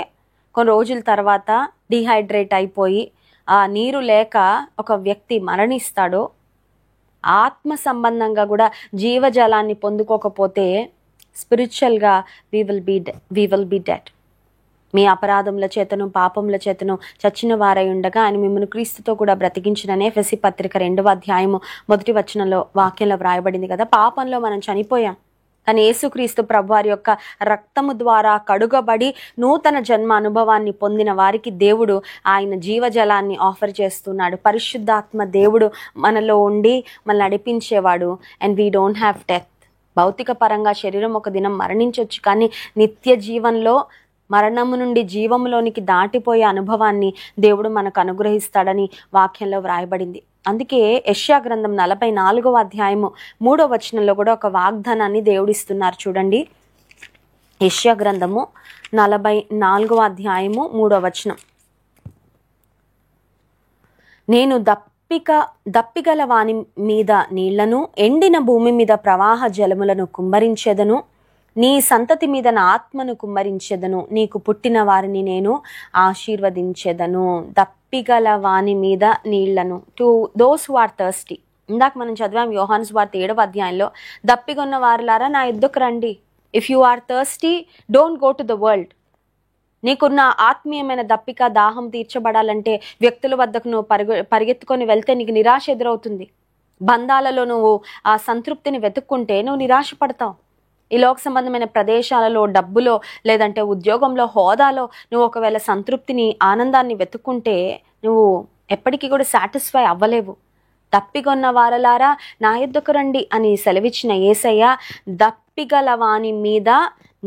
కొన్ని రోజుల తర్వాత డిహైడ్రేట్ అయిపోయి ఆ నీరు లేక ఒక వ్యక్తి మరణిస్తాడో, ఆత్మ సంబంధంగా కూడా జీవజలాన్ని పొందుకోకపోతే స్పిరిచువల్గా వీ విల్ బీ డెడ్. మీ అపరాధముల చేతను పాపముల చేతను చచ్చిన వారై ఉండగా ఆయన మిమ్మల్ని క్రీస్తుతో కూడా బ్రతికించిననే ఎఫెసీ పత్రిక 2వ అధ్యాయము 1వ వచనంలో వాక్యంలో వ్రాయబడింది కదా. పాపంలో మనం చనిపోయాం, కానీ యేసుక్రీస్తు ప్రభువారి యొక్క రక్తము ద్వారా కడుగబడి నూతన జన్మ అనుభవాన్ని పొందిన వారికి దేవుడు ఆయన జీవజలాన్ని ఆఫర్ చేస్తున్నాడు. పరిశుద్ధాత్మ దేవుడు మనలో ఉండి మనల్ని నడిపించేవాడు. And we don't have death. భౌతిక పరంగా శరీరం ఒక దినం మరణించవచ్చు, కానీ నిత్య జీవంలో మరణము నుండి జీవములోనికి దాటిపోయే అనుభవాన్ని దేవుడు మనకు అనుగ్రహిస్తాడని వాక్యంలో వ్రాయబడింది. అందుకే యెషయా గ్రంథం 44వ అధ్యాయము 3వ వచనంలో కూడా ఒక వాగ్దానాన్ని దేవుడిస్తున్నారు. చూడండి, యెషయా గ్రంథము 44వ అధ్యాయము 3వ వచనం. నేను దప్పిగల వాని మీద నీళ్లను, ఎండిన భూమి మీద ప్రవాహ జలములను కుమ్మరించెదను. నీ సంతతి మీద నా ఆత్మను కుమ్మరించెదను. నీకు పుట్టిన వారిని నేను ఆశీర్వదించెదను. దప్పిగల వాని మీద నీళ్లను, to those who are thirsty. ఇందాక మనం చదివాం యోహాను సువార్త 7వ అధ్యాయంలో, దప్పిగొన్న వారులారా నా యుద్ధకు రండి. If you are thirsty, don't go to the world. నీకున్న ఆత్మీయమైన దప్పిక దాహం తీర్చబడాలంటే వ్యక్తుల వద్దకు నువ్వు పరిగెత్తుకొని వెళ్తే నీకు నిరాశ ఎదురవుతుంది. బంధాలలో నువ్వు ఆ సంతృప్తిని వెతుక్కుంటే నువ్వు నిరాశ పడతావు. ఈ లోక సంబంధమైన ప్రదేశాలలో, డబ్బులో, లేదంటే ఉద్యోగంలో, హోదాలో నువ్వు ఒకవేళ సంతృప్తిని, ఆనందాన్ని వెతుక్కుంటే నువ్వు ఎప్పటికీ కూడా సాటిస్ఫై అవ్వలేవు. దప్పిగొన్న వారలారా నా యొద్దకు రండి అని సెలవిచ్చిన యేసయ్య దప్పిగల వాని మీద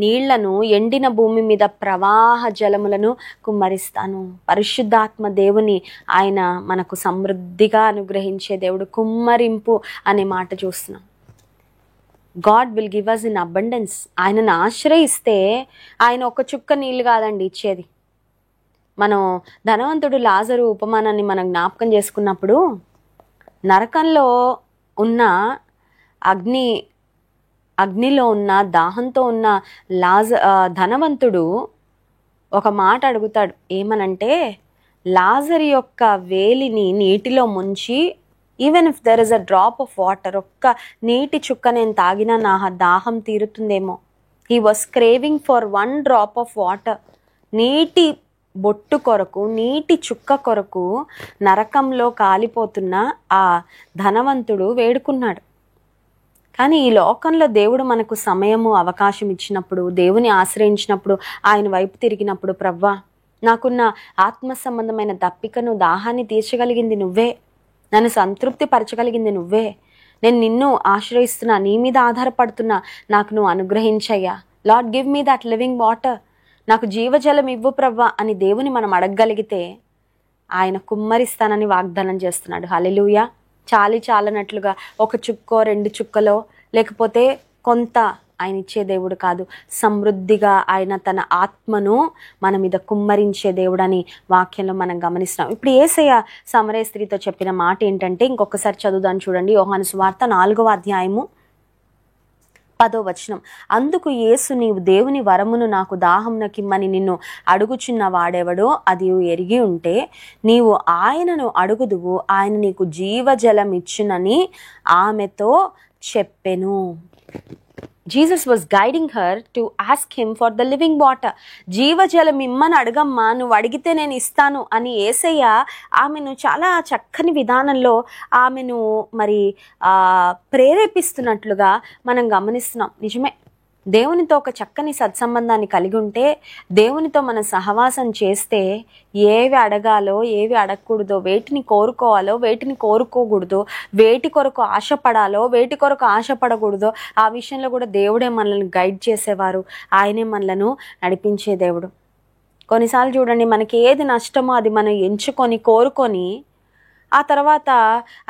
నీళ్లను, ఎండిన భూమి మీద ప్రవాహ జలములను కుమ్మరిస్తాను. పరిశుద్ధాత్మ దేవుని ఆయన మనకు సమృద్ధిగా అనుగ్రహించే దేవుడు. కుమ్మరింపు అనే మాట చూస్తున్నాం. God will give us in abundance. ఆయనను ఆశ్రయిస్తే ఆయన ఒక చుక్క నీళ్ళు కాదండి ఇచ్చేది. మనం ధనవంతుడు లాజరు ఉపమానాన్ని మనం జ్ఞాపకం చేసుకున్నప్పుడు, నరకంలో ఉన్న అగ్నిలో ఉన్న దాహంతో ఉన్న ధనవంతుడు ఒక మాట అడుగుతాడు. ఏమనంటే, లాజరు యొక్క వేలిని నీటిలో ముంచి, even if there is a drop of water, ఒక్క నీటి చుక్క నేను తాగినా నా దాహం తీరుతుందేమో. He was craving for 1 drop of water. నీటి బొట్టు కొరకు, నీటి చుక్క కొరకు నరకంలో కాలిపోతున్న ఆ ధనవంతుడు వేడుకున్నాడు. కానీ ఈ లోకంలో దేవుడు మనకు సమయము, అవకాశం ఇచ్చినప్పుడు, దేవుని ఆశ్రయించినప్పుడు, ఆయన వైపు తిరిగినప్పుడు, ప్రవ్వా నాకున్న ఆత్మ సంబంధమైన దప్పికను, దాహాన్ని తీర్చగలిగింది నువ్వే, నన్ను సంతృప్తి పరచగలిగింది నువ్వే, నేను నిన్ను ఆశ్రయిస్తున్నా, నీ మీద ఆధారపడుతున్నా, నాకు నువ్వు అనుగ్రహించయ్యా. Lord give me that living water. నాకు జీవజలం ఇవ్వు ప్రవ్వా అని దేవుని మనం అడగగలిగితే ఆయన కుమ్మరిస్తానని వాగ్దానం చేస్తున్నాడు. హల్లెలూయా. చాలనట్లుగా ఒక చుక్కో 2 చుక్కలో, లేకపోతే కొంత ఆయన ఇచ్చే దేవుడు కాదు. సమృద్ధిగా ఆయన తన ఆత్మను మన మీద కుమ్మరించే దేవుడని వాక్యంలో మనం గమనిస్తున్నాం. ఇప్పుడు యేసయ్య సమరయ స్త్రీతో చెప్పిన మాట ఏంటంటే, ఇంకొకసారి చదువుదాం చూడండి. యోహాను సువార్త 4వ అధ్యాయము 10వ వచనం. అందుకు యేసు, నీవు దేవుని వరమును నాకు దాహంనకిమ్మని నిన్ను అడుగుచున్న వాడెవడో అది ఎరిగి ఉంటే నీవు ఆయనను అడుగుదువు, ఆయన నీకు జీవజలం ఇచ్చునని ఆమెతో చెప్పెను. Jesus was guiding her to ask him for the living water. జీవజలం ఇమ్మని అడగమ్మా, నువ్వు అడిగితే నేను ఇస్తాను అని యేసయ్య ఆమెను చాలా చక్కని విధానంలో ఆమెను మరి ప్రేరేపిస్తున్నట్లుగా మనం గమనిస్తున్నాం. నిజమే, దేవునితో ఒక చక్కని సత్సంబంధాన్ని కలిగి ఉంటే, దేవునితో మనం సహవాసం చేస్తే ఏవి అడగాలో, ఏవి అడగకూడదో, వేటిని కోరుకోవాలో, వేటిని కోరుకోకూడదో, వేటి కొరకు ఆశపడాలో, వేటి కొరకు ఆశపడకూడదో, ఆ విషయంలో కూడా దేవుడే మనల్ని గైడ్ చేసేవారు. ఆయనే మనలను నడిపించే దేవుడు. కొన్నిసార్లు చూడండి, మనకి ఏది నష్టమో అది మనం ఎంచుకొని కోరుకొని ఆ తర్వాత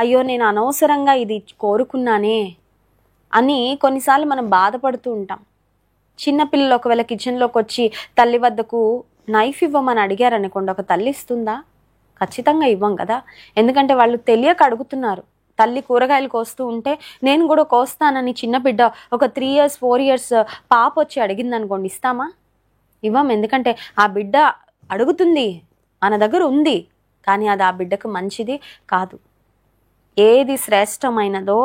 అయ్యో నేను అనవసరంగా ఇది కోరుకున్నానే అని కొన్నిసార్లు మనం బాధపడుతూ ఉంటాం. చిన్నపిల్లలు ఒకవేళ కిచెన్లోకి వచ్చి తల్లి వద్దకు నైఫ్ ఇవ్వమని అడిగారనుకోండి, ఒక తల్లి ఇస్తుందా? ఖచ్చితంగా ఇవ్వం కదా. ఎందుకంటే వాళ్ళు తెలియక అడుగుతున్నారు. తల్లి కూరగాయలు కోస్తూ ఉంటే నేను కూడా కోస్తానని చిన్న బిడ్డ, ఒక 3 years 4 years పాప వచ్చి అడిగింది అనుకోండి, ఇస్తామా? ఇవ్వం. ఎందుకంటే ఆ బిడ్డ అడుగుతుంది, మన దగ్గర ఉంది, కానీ అది ఆ బిడ్డకు మంచిది కాదు. ఏది శ్రేష్టమైనదో,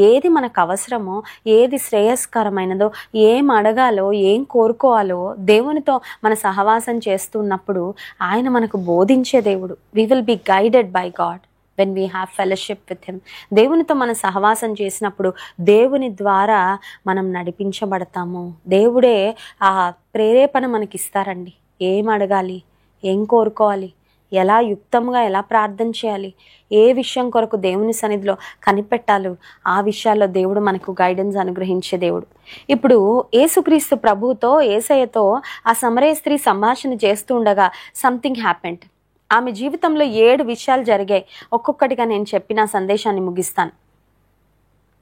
ఏది మనకు అవసరమో, ఏది శ్రేయస్కరమైనదో, ఏం అడగాలో, ఏం కోరుకోవాలో దేవునితో మన సహవాసం చేస్తున్నప్పుడు ఆయన మనకు బోధించే దేవుడు. We will be guided by God when we have fellowship with him. దేవునితో మనం సహవాసం చేసినప్పుడు దేవుని ద్వారా మనం నడిపించబడతాము. దేవుడే ఆ ప్రేరేపణ మనకిస్తారండి. ఏం అడగాలి, ఏం కోరుకోవాలి, ఎలా యుక్తంగా ఎలా ప్రార్థన చేయాలి, ఏ విషయం కొరకు దేవుని సన్నిధిలో కనిపెట్టాలి, ఆ విషయాల్లో దేవుడు మనకు గైడెన్స్ అనుగ్రహించే దేవుడు. ఇప్పుడు యేసుక్రీస్తు ప్రభువుతో, యేసయ్యతో ఆ సమరయ స్త్రీ సంభాషణ చేస్తూ ఉండగా సంథింగ్ హ్యాపెండ్. ఆమె జీవితంలో 7 విషయాలు జరిగాయి. ఒక్కొక్కటిగా నేను చెప్పిన సందేశాన్ని ముగిస్తాను.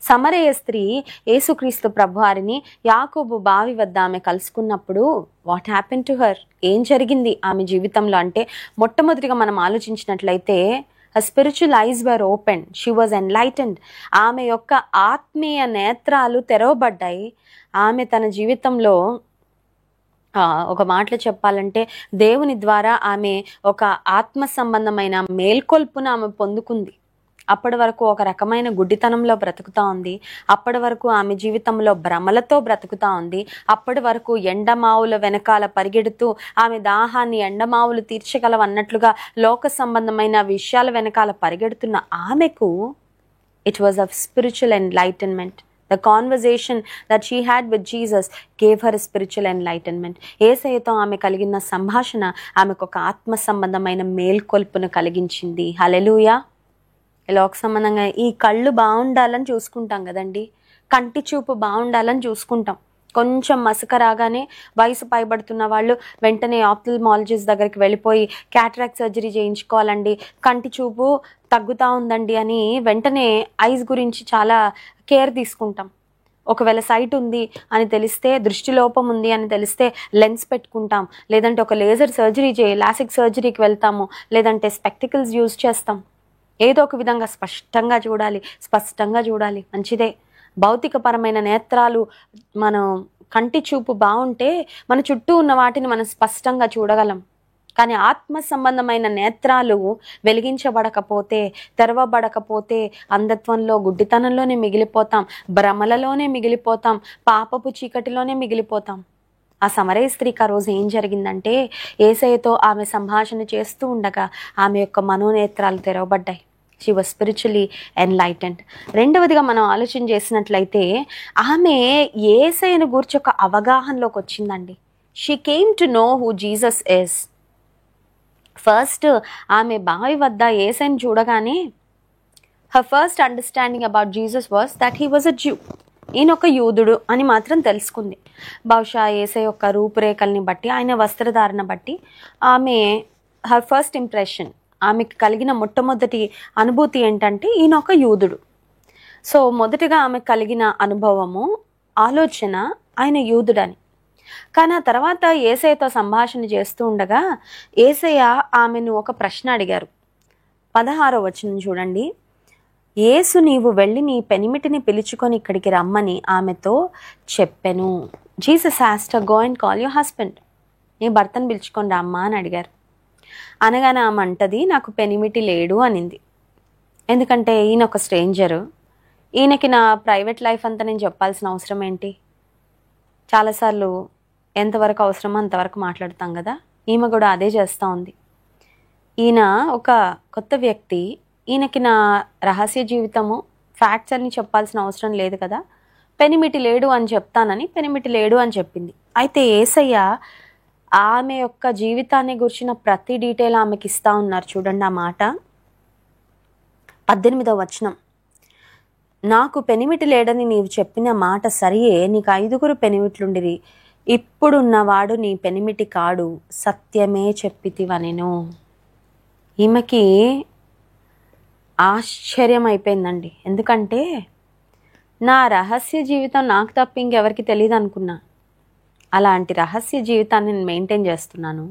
సమరయ స్త్రీ యేసుక్రీస్తు ప్రభువారిని యాకోబు బావి వద్ద ఆమె కలుసుకున్నప్పుడు వాట్ హ్యాపెన్ టు హర్, ఏం జరిగింది ఆమె జీవితంలో అంటే, మొట్టమొదటిగా మనం ఆలోచించినట్లయితే her spiritual eyes were opened, she was enlightened. ఆమె యొక్క ఆత్మీయ నేత్రాలు తెరవబడ్డాయి. ఆమె తన జీవితంలో ఒక మాటలో చెప్పాలంటే దేవుని ద్వారా ఆమె ఒక ఆత్మ సంబంధమైన మేల్కొల్పును ఆమె పొందుకుంది. అప్పటి వరకు ఒక రకమైన గుడ్డితనంలో బ్రతుకుతా ఉంది. అప్పటి వరకు ఆమె జీవితంలో భ్రమలతో బ్రతుకుతా ఉంది. అప్పటి వరకు ఎండమావుల వెనకాల పరిగెడుతూ ఆమె దాహాన్ని ఎండమావులు తీర్చగలవన్నట్లుగా లోక సంబంధమైన విషయాల వెనకాల పరిగెడుతున్న ఆమెకు it was of spiritual enlightenment. The conversation that she had with Jesus gave her a spiritual enlightenment. యేసయ్యతో ఆమె కలిగిన సంభాషణ ఆమెకు ఒక ఆత్మ సంబంధమైన మేల్కొల్పును కలిగించింది. హల్లెలూయా. లోక సంబంధంగా ఈ కళ్ళు బాగుండాలని చూసుకుంటాం కదండి, కంటి చూపు బాగుండాలని చూసుకుంటాం. కొంచెం మసక రాగానే వయసు పైబడుతున్న వాళ్ళు వెంటనే ఆప్థల్మాలజిస్ట్ దగ్గరికి వెళ్ళిపోయి క్యాటరాక్ట్ సర్జరీ చేయించుకోవాలండి, కంటి చూపు తగ్గుతూ ఉందండి అని వెంటనే ఐస్ గురించి చాలా కేర్ తీసుకుంటాం. ఒకవేళ సైట్ ఉంది అని తెలిస్తే, దృష్టి లోపం ఉంది అని తెలిస్తే లెన్స్ పెట్టుకుంటాం, లేదంటే ఒక లేజర్ సర్జరీ లాసిక్ సర్జరీకి వెళ్తాము, లేదంటే స్పెక్టికల్స్ యూజ్ చేస్తాం. ఏదో ఒక విధంగా స్పష్టంగా చూడాలి, మంచిదే. భౌతికపరమైన నేత్రాలు, మనం కంటి చూపు బాగుంటే మన చుట్టూ ఉన్న వాటిని మనం స్పష్టంగా చూడగలం. కానీ ఆత్మ సంబంధమైన నేత్రాలు వెలిగించబడకపోతే, తెరవబడకపోతే అంధత్వంలో, గుడ్డితనంలోనే మిగిలిపోతాం, భ్రమలలోనే మిగిలిపోతాం, పాపపు చీకటిలోనే మిగిలిపోతాం. ఆ సమరయ స్త్రీకి ఆ రోజు ఏం జరిగిందంటే, యేసయ్యతో ఆమె సంభాషణ చేస్తూ ఉండగా ఆమె యొక్క మనోనేత్రాలు తెరవబడ్డాయి. She was spiritually enlightened. రెండవదిగా మనం ఆలోచన చేసినట్లయితే ఆమె యేసయ్యను గురించి ఒక అవగాహనలోకి వచ్చిందండి. She came to know who Jesus is. First ఆమె బావి వద్ద యేసయ్యను చూడగానే her first understanding about Jesus was that he was a Jew. ఈయన ఒక యూదుడు అని మాత్రం తెలుసుకుంది. బహుశా యేసయ్య యొక్క రూపురేఖల్ని బట్టి, ఆయన వస్త్రధారణ బట్టి ఆమె హర్ ఫస్ట్ ఇంప్రెషన్, ఆమెకు కలిగిన మొట్టమొదటి అనుభూతి ఏంటంటే ఈయన ఒక యూదుడు. సో మొదటిగా ఆమె కలిగిన అనుభవము, ఆలోచన ఆయన యూదుడని. కానీ ఆ తర్వాత యేసయ్యతో సంభాషణ చేస్తూ ఉండగా యేసయ్య ఆమెను ఒక ప్రశ్న అడిగారు. 16వ వచనం చూడండి. యేసు, నీవు వెళ్ళి నీ పెనిమిటిని పిలుచుకొని ఇక్కడికి రమ్మని ఆమెతో చెప్పెను. Jesus asked her, go and call your husband. నీ భర్తను పిలుచుకొని రమ్మా అని అడిగారు. అనగానే ఆమె అంటది, నాకు పెనిమిటి లేడు అనింది. ఎందుకంటే ఈయన ఒక స్ట్రేంజరు, ఈయనకి నా ప్రైవేట్ లైఫ్ అంతా నేను చెప్పాల్సిన అవసరం ఏంటి? చాలాసార్లు ఎంతవరకు అవసరమో అంతవరకు మాట్లాడతాం కదా. ఈమె కూడా అదే చేస్తూ ఉంది. ఈయన ఒక కొత్త వ్యక్తి, ఈయనకి నా రహస్య జీవితము, ఫ్యాక్ట్స్ అన్ని చెప్పాల్సిన అవసరం లేదు కదా. పెనిమిటి లేడు అని చెప్తానని పెనిమిటి లేడు అని చెప్పింది. అయితే యేసయ్య ఆమె యొక్క జీవితాన్ని గురించిన ప్రతి డీటెయిల్ ఆమెకి ఇస్తూ ఉన్నారు. చూడండి ఆ మాట, 18వ వచనం. నాకు పెనిమిటి లేడని నీవు చెప్పిన మాట సరియే, నీకు 5గురు పెనిమిట్లుండిరి, ఇప్పుడున్నవాడు నీ పెనిమిటి కాడు, సత్యమే చెప్పితివనెను. ఈమెకి ఆశ్చర్యం అయిపోయిందండి. ఎందుకంటే నా రహస్య జీవితం నాకు తప్ప ఇంకెవరికి తెలియదు అనుకున్నా. అలాంటి రహస్య జీవితాన్ని నేను మెయింటైన్ చేస్తున్నాను,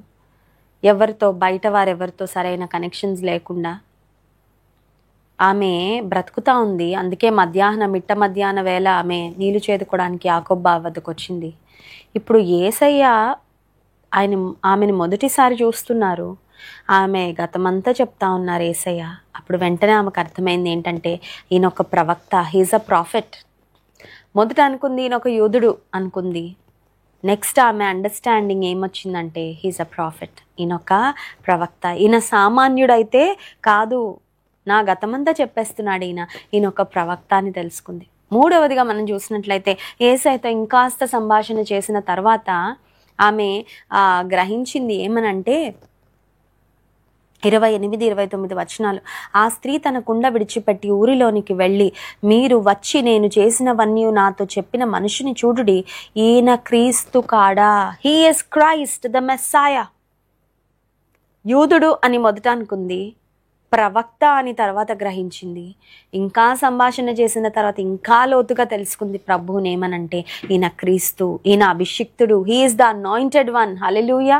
ఎవరితో, బయట వారెవరితో సరైన కనెక్షన్స్ లేకుండా ఆమె బ్రతుకుతా ఉంది. అందుకే మిట్ట మధ్యాహ్న వేళ ఆమె నీళ్లు చేదుకోవడానికి యాకోబు బావి వద్దకు వచ్చింది. ఇప్పుడు యేసయ్య ఆమెను మొదటిసారి చూస్తున్నారు. ఆమె గతమంతా చెప్తా ఉన్నారు యేసయ్య. అప్పుడు వెంటనే ఆమెకు అర్థమైంది ఏంటంటే ఈయన ఒక ప్రవక్త, హీజ్ అ ప్రాఫిట్. మొదట అనుకుంది ఈయన ఒక యూదుడు అనుకుంది. నెక్స్ట్ ఆమె అండర్స్టాండింగ్ ఏమొచ్చిందంటే హీజ్ అ ప్రాఫిట్, ఈయన ఒక ప్రవక్త. ఈయన సామాన్యుడైతే కాదు, నా గతమంతా చెప్పేస్తున్నాడు ఈయన ఒక ప్రవక్త అని తెలుసుకుంది. మూడవదిగా మనం చూసినట్లయితే యేసయ్యతో ఇంకాస్త సంభాషణ చేసిన తర్వాత ఆమె గ్రహించింది ఏమనంటే 28, 29 వచనాలు. ఆ స్త్రీ తన కుండ విడిచిపెట్టి ఊరిలోనికి వెళ్ళి, మీరు వచ్చి నేను చేసినవన్నీ నాతో చెప్పిన మనిషిని చూడుడి, ఈయన క్రీస్తు కాడా, he is Christ the Messiah. యూదుడు అని మొదట అనుకుంది, ప్రవక్త అని తర్వాత గ్రహించింది. ఇంకా సంభాషణ చేసిన తర్వాత ఇంకా లోతుగా తెలుసుకుంది ప్రభువుని ఏమనంటే ఈయన క్రీస్తు, ఈయన అభిషిక్తుడు, he is the anointed one. Hallelujah.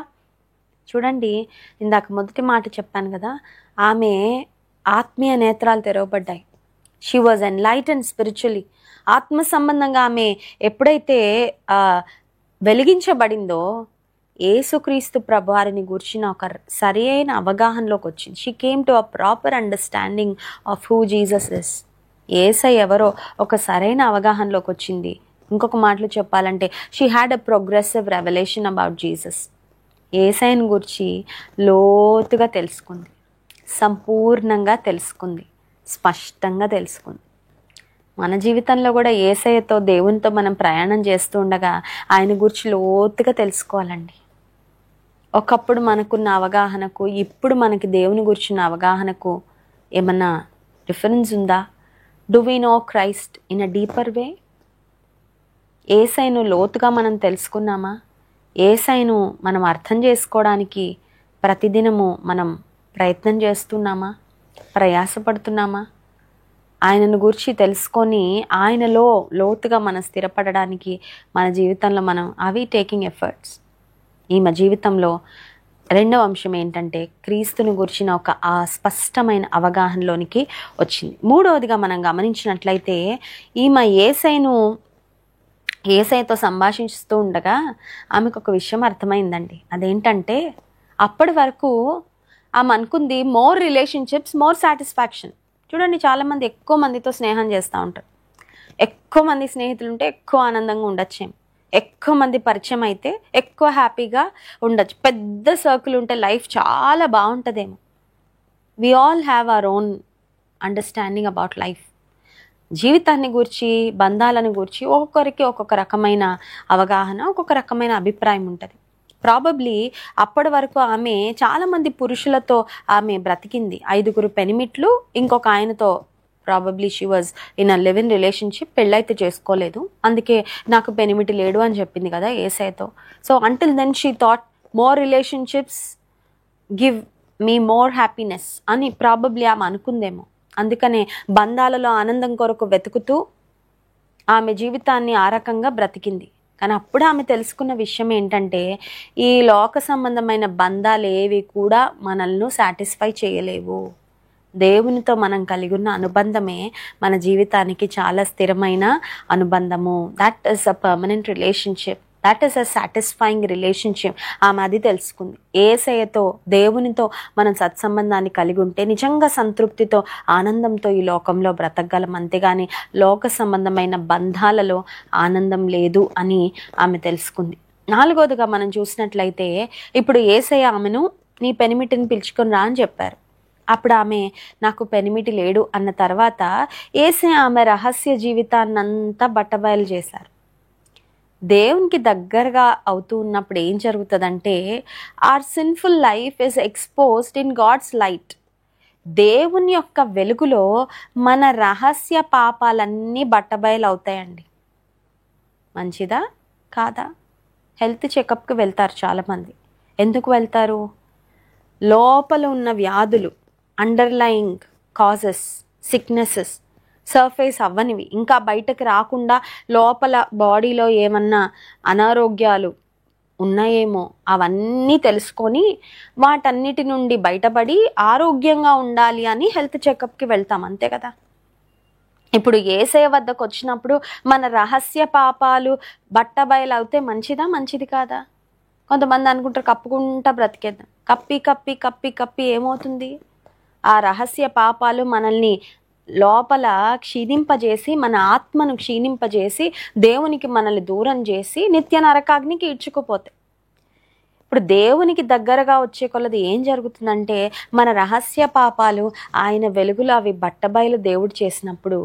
చూడండి, ఇందాక మొదటి మాట చెప్పాను కదా, ఆమె ఆత్మీయ నేత్రాలు తెరవబడ్డాయి. She was enlightened spiritually. ఆత్మ సంబంధంగా ఆమె ఎప్పుడైతే వెలిగించబడిందో యేసుక్రీస్తు ప్రభువారిని గురించిన ఒక సరి అయిన అవగాహనలోకి వచ్చింది. She came to a proper understanding of who Jesus is. యేసయ్య ఎవరో ఒక సరైన అవగాహనలోకి వచ్చింది. ఇంకొక మాటలు చెప్పాలంటే she had a progressive revolution about Jesus. యేసయ్యను గురించి లోతుగా తెలుసుకుంది, సంపూర్ణంగా తెలుసుకుంది, స్పష్టంగా తెలుసుకుంది. మన జీవితంలో కూడా యేసయ్యతో, దేవునితో మనం ప్రయాణం చేస్తూ ఉండగా ఆయన గురించి లోతుగా తెలుసుకోవాలండి. ఒకప్పుడు మనకున్న అవగాహనకు ఇప్పుడు మనకి దేవుని గురించిన అవగాహనకు ఏమన్నా డిఫరెన్స్ ఉందా? Do we know Christ in a deeper way? యేసయ్యను లోతుగా మనం తెలుసుకున్నామా? యేసయ్యను మనం అర్థం చేసుకోవడానికి ప్రతిదినము మనం ప్రయత్నం చేస్తున్నామా? ప్రయాసపడుతున్నామా? ఆయనను గురించి తెలుసుకొని ఆయనలో లోతుగా మనం స్థిరపడడానికి మన జీవితంలో మనం అవి టేకింగ్ ఎఫర్ట్స్. ఈమె జీవితంలో రెండవ అంశం ఏంటంటే క్రీస్తుని గురించిన ఒక ఆ స్పష్టమైన అవగాహనలోనికి వచ్చింది. మూడవదిగా మనం గమనించినట్లయితే ఈమె యేసయ్యతో సంభాషిస్తూ ఉండగా ఆమెకు ఒక విషయం అర్థమైందండి. అదేంటంటే అప్పటి వరకు ఆమె అనుకుంది మోర్ రిలేషన్షిప్స్ మోర్ సాటిస్ఫాక్షన్. చూడండి, చాలామంది ఎక్కువ మందితో స్నేహం చేస్తూ ఉంటారు. ఎక్కువ మంది స్నేహితులు ఉంటే ఎక్కువ ఆనందంగా ఉండొచ్చేమో. ఎక్కువ మంది పరిచయం అయితే ఎక్కువ హ్యాపీగా ఉండొచ్చు. పెద్ద సర్కిల్ ఉంటే లైఫ్ చాలా బాగుంటుందేమో. We all have our own understanding about life. జీవితాన్ని గురించి, బంధాలను గురించి ఒక్కొక్కరికి ఒక్కొక్క రకమైన అవగాహన, ఒక్కొక్క రకమైన అభిప్రాయం ఉంటుంది. ప్రాబబ్లీ అప్పటి వరకు ఆమె చాలామంది పురుషులతో ఆమె బ్రతికింది. 5 పెనిమిట్లు, ఇంకొక ఆయనతో probably she was in a live in relationship. పెళ్ళైతే చేసుకోలేదు, అందుకే నాకు పెనిమిటి లేడు అని చెప్పింది కదా యేసయ్యతో. So until then she thought more relationships give me more happiness అని ప్రాబబ్లీ ఆమె అనుకుందేమో. అందుకనే బంధాలలో ఆనందం కొరకు వెతుకుతూ ఆమె జీవితాన్ని ఆ రకంగా బ్రతికింది. కానీ అప్పుడు ఆమె తెలుసుకున్న విషయం ఏంటంటే ఈ లోక సంబంధమైన బంధాలు ఏవి కూడా మనల్ని సాటిస్ఫై చేయలేవు. దేవునితో మనం కలిగి ఉన్న అనుబంధమే మన జీవితానికి చాలా స్థిరమైన అనుబంధము. That is a permanent relationship, that is a satisfying relationship. ఆమె అది తెలుసుకుంది. యేసయ్యతో, దేవునితో మనం సత్సంబంధాన్ని కలిగి ఉంటే నిజంగా సంతృప్తితో, ఆనందంతో ఈ లోకంలో బ్రతకగలం. అంతేగాని లోక సంబంధమైన బంధాలలో ఆనందం లేదు అని ఆమె తెలుసుకుంది. నాలుగోదిగా మనం చూసినట్లయితే ఇప్పుడు యేసయ్య ఆమెను నీ పెనిమిటిని పిలుచుకొని రా అని చెప్పారు. అప్పుడు ఆమె నాకు పెనిమిటి లేడు అన్న తర్వాత యేసయ్య ఆమె రహస్య జీవితాన్నంతా బట్టబయలు చేశారు. దేవునికి దగ్గరగా అవుతూ ఉన్నప్పుడు ఏం జరుగుతుందంటే our sinful life is exposed in God's light. దేవుని యొక్క వెలుగులో మన రహస్య పాపాలన్నీ బట్టబయలు అవుతాయండి. మంచిదా కాదా? హెల్త్ చెకప్కి వెళ్తారు చాలామంది. ఎందుకు వెళ్తారు? లోపల ఉన్న వ్యాధులు, అండర్లయింగ్ కాజెస్, సిక్నెసెస్ సర్ఫేస్ అవ్వనివి, ఇంకా బయటకు రాకుండా లోపల బాడీలో ఏమన్నా అనారోగ్యాలు ఉన్నాయేమో అవన్నీ తెలుసుకొని వాటన్నిటి నుండి బయటపడి ఆరోగ్యంగా ఉండాలి అని హెల్త్ చెకప్కి వెళ్తాం, అంతే కదా. ఇప్పుడు యేసయ్య వద్దకు వచ్చినప్పుడు మన రహస్య పాపాలు బట్టబయలు అవుతే మంచిదా, మంచిది కాదా? కొంతమంది అనుకుంటారు కప్పుకుంటా బ్రతికేద్దాం. కప్పి కప్పి కప్పి కప్పి ఏమవుతుంది? ఆ రహస్య పాపాలు మనల్ని లోపల క్షీణింపజేసి, మన ఆత్మను క్షీణింపజేసి, దేవునికి మనల్ని దూరం చేసి నిత్య నరకాగ్నికి ఈడ్చుకుపోతాయి. ఇప్పుడు దేవునికి దగ్గరగా వచ్చే కొలది ఏం జరుగుతుందంటే మన రహస్య పాపాలు ఆయన వెలుగులో అవి బట్టబయలు దేవుడు చేసినప్పుడు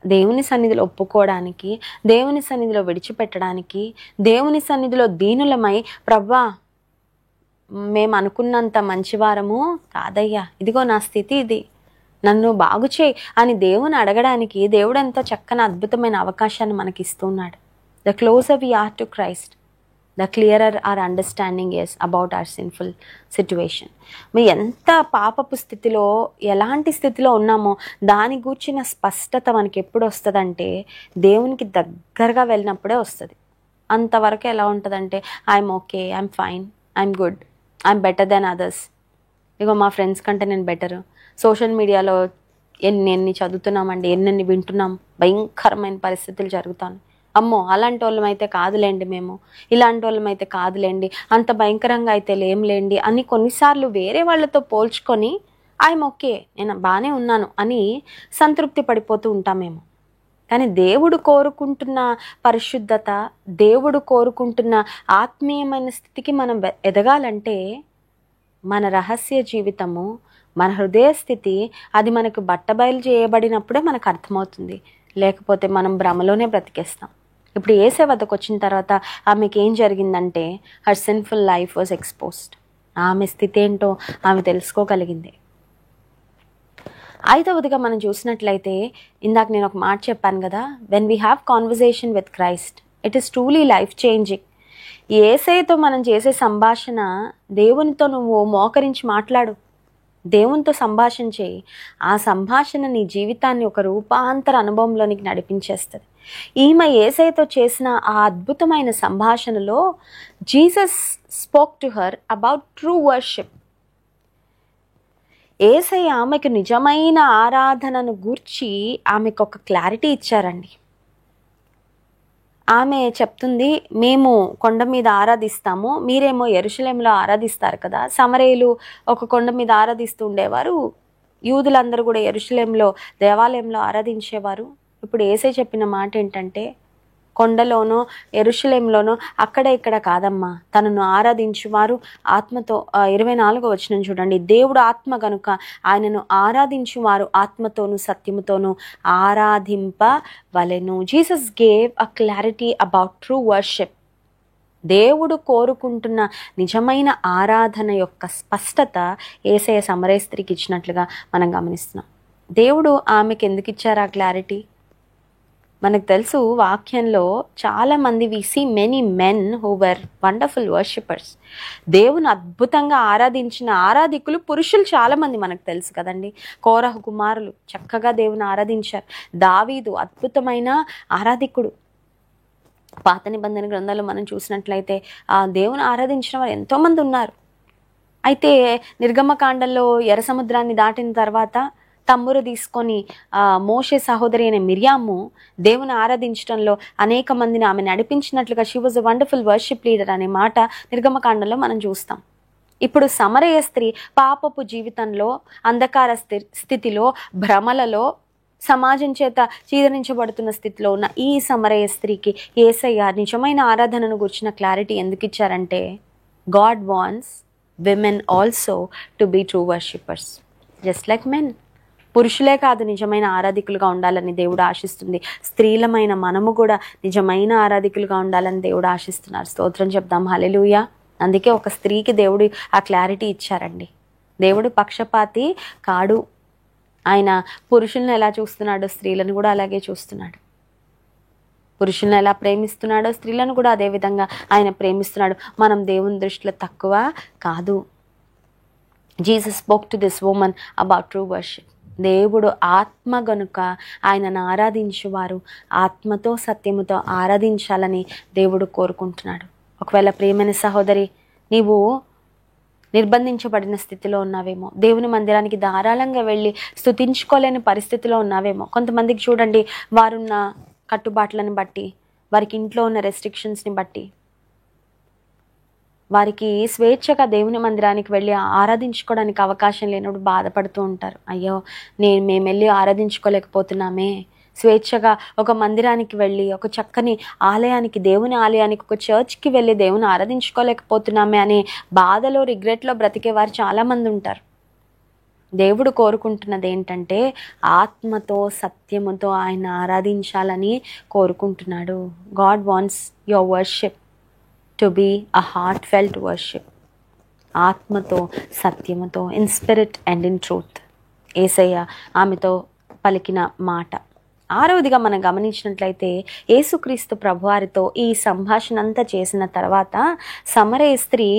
దేవుని సన్నిధిలో ఒప్పుకోవడానికి, దేవుని సన్నిధిలో విడిచిపెట్టడానికి, దేవుని సన్నిధిలో దీనులమై ప్రభా మేము అనుకున్నంత మంచివారము కాదయ్యా, ఇదిగో నా స్థితి ఇది, నన్ను బాగు చేయి అని దేవుని అడగడానికి దేవుడు ఎంతో చక్కని అద్భుతమైన అవకాశాన్ని మనకి ఇస్తున్నాడు. The closer we are to Christ, the clearer our understanding is about our sinful situation. మేము ఎంత పాపపు స్థితిలో, ఎలాంటి స్థితిలో ఉన్నామో దాని గూర్చిన స్పష్టత మనకి ఎప్పుడు వస్తుందంటే దేవునికి దగ్గరగా వెళ్ళినప్పుడే వస్తుంది. అంతవరకు ఎలా ఉంటుందంటే I'm okay, I'm fine, I'm good, I'm better than others. ఇగో మా ఫ్రెండ్స్ కంటే నేను బెటరు. సోషల్ మీడియాలో ఎన్ని చదువుతున్నామండి, ఎన్ని వింటున్నాం, భయంకరమైన పరిస్థితులు జరుగుతాను. అమ్మో అలాంటి వాళ్ళమైతే కాదులేండి, మేము ఇలాంటి వాళ్ళమైతే కాదులేండి, అంత భయంకరంగా అయితే లేంలేండి అని కొన్నిసార్లు వేరే వాళ్ళతో పోల్చుకొని ఐఎమ్ ఓకే, నేను బాగానే ఉన్నాను అని సంతృప్తి పడిపోతూ ఉంటామేమో. కానీ దేవుడు కోరుకుంటున్న పరిశుద్ధత, దేవుడు కోరుకుంటున్న ఆత్మీయమైన స్థితికి మనం ఎదగాలంటే మన రహస్య జీవితము, మన హృదయ స్థితి అది మనకు బట్టబయలు చేయబడినప్పుడే మనకు అర్థమవుతుంది. లేకపోతే మనం భ్రమలోనే బ్రతికేస్తాం. ఇప్పుడు యేసే వద్దకు వచ్చిన తర్వాత ఆమెకి ఏం జరిగిందంటే her sinful life was exposed. ఆమె స్థితి ఏంటో ఆమె తెలుసుకోగలిగింది. ఐదవదిగా మనం చూసినట్లయితే, ఇందాక నేను ఒక మాట చెప్పాను కదా, when we have conversation with Christ it is truly life changing. యేసయ్యతో మనం చేసే సంభాషణ, దేవునితో నువ్వు మోకరించి మాట్లాడు, దేవునితో సంభాషణ చేయి. ఆ సంభాషణ నీ జీవితాన్ని ఒక రూపాంతర అనుభవంలోనికి నడిపించేస్తుంది. ఈమె యేసయ్యతో చేసిన ఆ అద్భుతమైన సంభాషణలో Jesus spoke to her about true worship. యేసయ్య ఆమెకు నిజమైన ఆరాధనను గూర్చి ఆమెకు ఒక క్లారిటీ ఇచ్చారండి. ఆమె చెప్తుంది, మేము కొండ మీద ఆరాధిస్తాము, మీరేమో యెరూషలేములో ఆరాధిస్తారు కదా. సమరయులు ఒక కొండ మీద ఆరాధిస్తూ ఉండేవారు, యూదులందరూ కూడా యెరూషలేములో దేవాలయంలో ఆరాధించేవారు. ఇప్పుడు యేసయ్య చెప్పిన మాట ఏంటంటే, కొండలోనో యెరూషలేములోనో అక్కడ ఇక్కడ కాదమ్మా, తనను ఆరాధించువారు ఆత్మతో. 24వ వచనం చూడండి, దేవుడు ఆత్మ గనుక ఆయనను ఆరాధించువారు ఆత్మతోనూ సత్యముతోనూ ఆరాధింపవలెను. Jesus gave a clarity about true worship. దేవుడు కోరుకుంటున్న నిజమైన ఆరాధన యొక్క స్పష్టత యేసయ్య సమరయ స్త్రీకి ఇచ్చినట్లుగా మనం గమనిస్తున్నాం. దేవుడు ఆమెకి ఎందుకు ఇచ్చారు ఆ క్లారిటీ? మనకు తెలుసు, వాక్యంలో చాలామంది we see many men who were wonderful worshippers. దేవుని అద్భుతంగా ఆరాధించిన ఆరాధికులు పురుషులు చాలామంది మనకు తెలుసు కదండి. కోరహు కుమారులు చక్కగా దేవుని ఆరాధించారు. దావీదు అద్భుతమైన ఆరాధికుడు. పాత నిబంధన గ్రంథాలు మనం చూసినట్లయితే ఆ దేవుని ఆరాధించిన వారు ఎంతోమంది ఉన్నారు. అయితే నిర్గమకాండంలో ఎర్ర సముద్రాన్ని దాటిన తర్వాత తమ్మురు తీసుకొని మోషే సహోదరి అయిన మిర్యాము దేవుని ఆరాధించడంలో అనేక మందిని ఆమె నడిపించినట్లుగా she was a wonderful worship leader అనే మాట నిర్గమకాండంలో మనం చూస్తాం. ఇప్పుడు సమరయ స్త్రీ పాపపు జీవితంలో, అంధకార స్థితిలో, భ్రమలలో, సమాజం చేత చీదరించబడుతున్న స్థితిలో ఉన్న ఈ సమరయ స్త్రీకి యేసయ్య నిజమైన ఆరాధనను గురించిన క్లారిటీ ఎందుకు ఇచ్చారంటే, God wants women also to be true worshippers just like men. పురుషులే కాదు నిజమైన ఆరాధికులుగా ఉండాలని దేవుడు ఆశిస్తుంది. స్త్రీలమైన మనము కూడా నిజమైన ఆరాధికులుగా ఉండాలని దేవుడు ఆశిస్తున్నారు. స్తోత్రం చెప్దాం, హల్లెలూయా. అందుకే ఒక స్త్రీకి దేవుడు ఆ క్లారిటీ ఇచ్చారండి. దేవుడు పక్షపాతి కాడు. ఆయన పురుషులను ఎలా చూస్తున్నాడో స్త్రీలను కూడా అలాగే చూస్తున్నాడు. పురుషులను ఎలా ప్రేమిస్తున్నాడో స్త్రీలను కూడా అదే విధంగా ఆయన ప్రేమిస్తున్నాడు. మనం దేవుని దృష్టిలో తక్కువ కాదు. Jesus spoke to this woman about true worship. దేవుడు ఆత్మ గనుక ఆయనను ఆరాధించువారు ఆత్మతో సత్యముతో ఆరాధించాలని దేవుడు కోరుకుంటున్నాడు. ఒకవేళ ప్రియమైన సహోదరి, నీవు నిర్బంధించబడిన స్థితిలో ఉన్నావేమో, దేవుని మందిరానికి ధారాళంగా వెళ్ళి స్తుతించుకోలేని పరిస్థితిలో ఉన్నావేమో. కొంతమందికి చూడండి, వారున్న కట్టుబాట్లను బట్టి, వారికి ఇంట్లో ఉన్న రెస్ట్రిక్షన్స్ని బట్టి, వారికి స్వేచ్ఛగా దేవుని మందిరానికి వెళ్ళి ఆరాధించుకోవడానికి అవకాశం లేనప్పుడు బాధపడుతూ ఉంటారు. అయ్యో, మేము వెళ్ళి ఆరాధించుకోలేకపోతున్నామే, స్వేచ్ఛగా ఒక మందిరానికి వెళ్ళి, ఒక చక్కని ఆలయానికి, దేవుని ఆలయానికి, ఒక చర్చ్కి వెళ్ళి దేవుని ఆరాధించుకోలేకపోతున్నామే అనే బాధలో, రిగ్రెట్లో బ్రతికేవారు చాలామంది ఉంటారు. దేవుడు కోరుకుంటున్నది ఏంటంటే ఆత్మతో సత్యముతో ఆయన ఆరాధించాలని కోరుకుంటున్నాడు. God wants your worship to be a heartfelt worship. ఆత్మతో సత్యముతో, in spirit and in truth. యేసయ్య ఆమెతో పలికిన మాట. ఆరవదిగా మనం గమనించినట్లయితే, యేసుక్రీస్తు ప్రభువారితో ఈ సంభాషణ అంతా చేసిన తర్వాత సమరయ స్త్రీ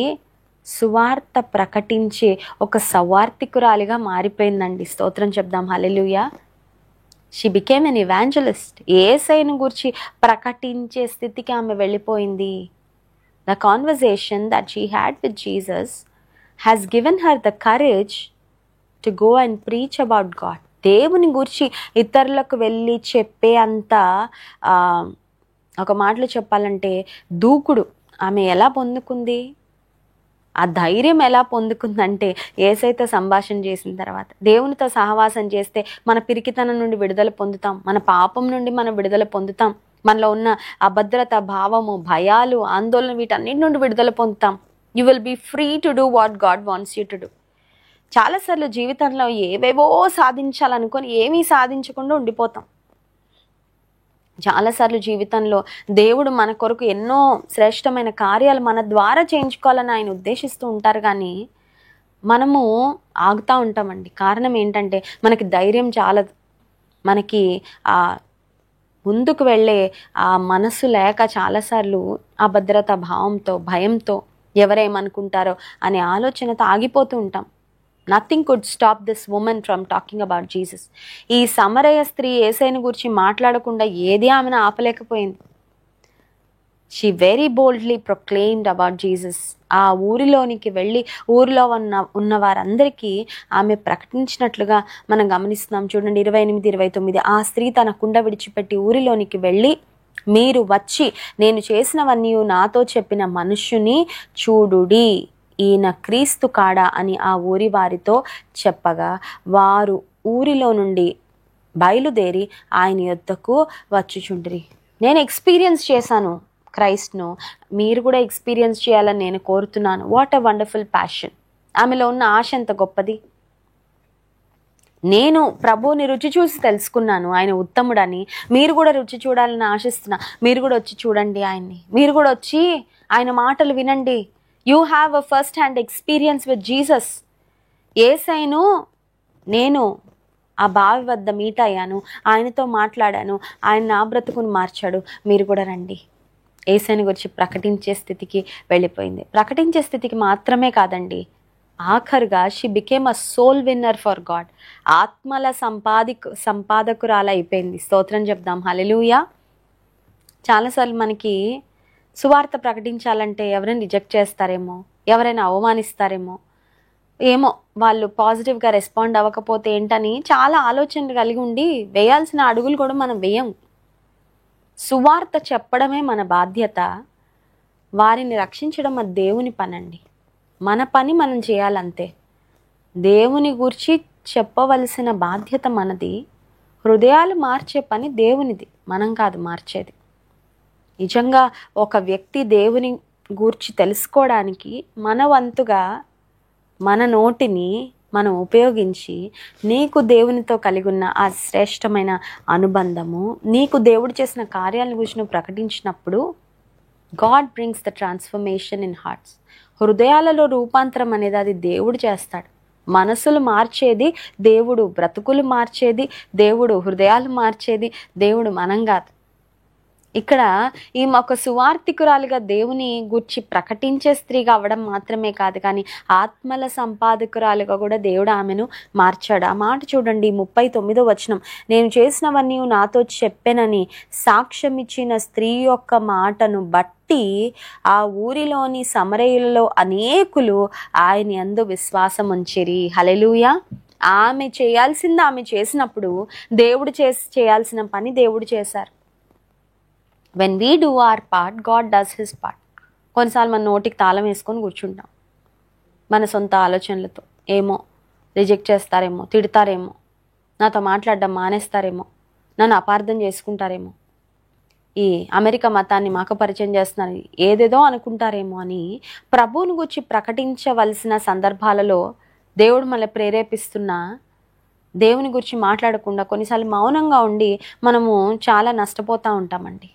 సువార్త ప్రకటించే ఒక సవార్థికురాలిగా మారిపోయిందండి. స్తోత్రం చెప్దాం, హల్లెలూయా. She became an evangelist. యేసయ్యను గురించి ప్రకటించే స్థితికి ఆమె వెళ్ళిపోయింది. The conversation that she had with Jesus has given her the courage to go and preach about God. దేవుని గురించి ఇతరులకు వెళ్ళి చెప్పే అంత ఒక మాటలో చెప్పాలంటే దూకుడు. ఆమె ఎలా పొందుకుంది? ఆ ధైర్యం ఎలా పొందుకుందంటే యేసయ్యతో సంభాషణ చేసిన తర్వాత. దేవునితో సహవాసం చేస్తే మన పిరికితనం నుండి విడుదల పొందుతాం, మన పాపం నుండి మనం విడుదల పొందుతాం, మనలో ఉన్న అభద్రత భావము, భయాలు, ఆందోళన, వీటన్నిటి నుండి విడుదల పొందుతాం. You will be free to do what God wants you to do. చాలాసార్లు జీవితంలో ఏవేవో సాధించాలనుకొని ఏమీ సాధించకుండా ఉండిపోతాం. చాలాసార్లు జీవితంలో దేవుడు మన కొరకు ఎన్నో శ్రేష్టమైన కార్యాలు మన ద్వారా చేయించుకోవాలని ఆయన ఉద్దేశిస్తూ ఉంటారు, కానీ మనము ఆగుతూ ఉంటామండి. కారణం ఏంటంటే మనకి ధైర్యం చాలదు, మనకి ఆ ముందుకు వెళ్ళే ఆ మనసు లేక చాలాసార్లు ఆ భద్రత భావంతో, భయంతో, ఎవరేమనుకుంటారో అనే ఆలోచనతో ఆగిపోతూ ఉంటాం. Nothing could stop this woman from talking about Jesus. ఈ సమరయ స్త్రీ యేసయ్యను గురించి మాట్లాడకుండా ఏది ఆమెను ఆపలేకపోయింది. She very boldly proclaimed about Jesus. ఆ ఊరిలోనికి వెళ్ళి ఊరిలో ఉన్న వారందరికీ ఆమె ప్రకటించినట్లుగా మనం గమనిస్తున్నాం. చూడండి 28, 29. ఆ స్త్రీ తన కుండ విడిచిపెట్టి ఊరిలోనికి వెళ్ళి, మీరు వచ్చి నేను చేసినవన్నీ నాతో చెప్పిన మనుష్యుని చూడుడి, ఈయన క్రీస్తు కాడా అని ఆ ఊరి వారితో చెప్పగా, వారు ఊరిలో నుండి బయలుదేరి ఆయన యొద్దకు వచ్చుచుండిరి. నేను ఎక్స్పీరియన్స్ చేశాను క్రైస్ట్ను, మీరు కూడా ఎక్స్పీరియన్స్ చేయాలని నేను కోరుతున్నాను. What a wonderful passion. ఆమెలో ఉన్న ఆశ ఎంత గొప్పది. నేను ప్రభువుని రుచి చూసి తెలుసుకున్నాను ఆయన ఉత్తముడని. మీరు కూడా రుచి చూడాలని ఆశిస్తున్నా. మీరు కూడా వచ్చి చూడండి ఆయన్ని, మీరు కూడా వచ్చి ఆయన మాటలు వినండి. You have a first hand experience with Jesus. యేసయ్యను నేను ఆ బావి వద్ద మీట్ అయ్యాను, ఆయనతో మాట్లాడాను, ఆయన నా బ్రతుకును మార్చాడు, మీరు కూడా రండి. యేసయ్యని గురించి ప్రకటించే స్థితికి వెళ్ళిపోయింది. ప్రకటించే స్థితికి మాత్రమే కాదండి, ఆఖరుగా she became a soul winner for God. ఆత్మల సంపాదకురాలు అయిపోయింది. స్తోత్రం చెప్దాం, హల్లెలూయా. చాలాసార్లు మనకి సువార్త ప్రకటించాలంటే ఎవరైనా రిజెక్ట్ చేస్తారేమో, ఎవరైనా అవమానిస్తారేమో, ఏమో వాళ్ళు పాజిటివ్గా రెస్పాండ్ అవ్వకపోతే ఏంటని చాలా ఆలోచనలు కలిగి ఉండి వేయాల్సిన అడుగులు కూడా మనం వేయం. సువార్త చెప్పడమే మన బాధ్యత. వారిని రక్షించడం అది దేవుని పనండి. మన పని మనం చేయాలంతే. దేవుని గురించి చెప్పవలసిన బాధ్యత మనది. హృదయాలు మార్చే పని దేవునిది, మనం కాదు మార్చేది. నిజంగా ఒక వ్యక్తి దేవుని గూర్చి తెలుసుకోవడానికి మన వంతుగా మన నోటిని మనం ఉపయోగించి, నీకు దేవునితో కలిగి ఉన్న ఆ శ్రేష్టమైన అనుబంధము, నీకు దేవుడు చేసిన కార్యాలను గురించి నువ్వు ప్రకటించినప్పుడు God brings the transformation in hearts. హృదయాలలో రూపాంతరం అనేది అది దేవుడు చేస్తాడు. మనసులు మార్చేది దేవుడు, బ్రతుకులు మార్చేది దేవుడు, హృదయాలు మార్చేది దేవుడు, మనం కాదు. ఇక్కడ ఈమె ఒక సువార్థికురాలిగా దేవుని గూర్చి ప్రకటించే స్త్రీగా అవ్వడం మాత్రమే కాదు, కానీ ఆత్మల సంపాదకురాలుగా కూడా దేవుడు ఆమెను మార్చాడు. ఆ మాట చూడండి, 39వ వచనం. నేను చేసినవన్నీ నాతో చెప్పెనని సాక్ష్యం ఇచ్చిన స్త్రీ యొక్క మాటను బట్టి ఆ ఊరిలోని సమరయులలో అనేకులు ఆయన యందు విశ్వాసం ఉంచిరి. హల్లెలూయా. ఆమె చేయాల్సింది ఆమె చేసినప్పుడు దేవుడు చేయాల్సిన పని దేవుడు చేశారు. When we do our part, God does his part. కొన్నిసార్లు మన నోటికి తాళం వేసుకొని కూర్చుంటాం మన సొంత ఆలోచనలతో. ఏమో రిజెక్ట్ చేస్తారేమో, తిడతారేమో, నాతో మాట్లాడడం మానేస్తారేమో, నన్ను అపార్థం చేసుకుంటారేమో, ఈ అమెరికా మతాన్ని మాకు పరిచయం చేస్తున్నారు, ఏదేదో అనుకుంటారేమో అని ప్రభువుని గురించి ప్రకటించవలసిన సందర్భాలలో దేవుడు మనల్ని ప్రేరేపిస్తున్నా దేవుని గురించి మాట్లాడకుండా కొన్నిసార్లు మౌనంగా ఉండి మనము చాలా నష్టపోతూ ఉంటామండి.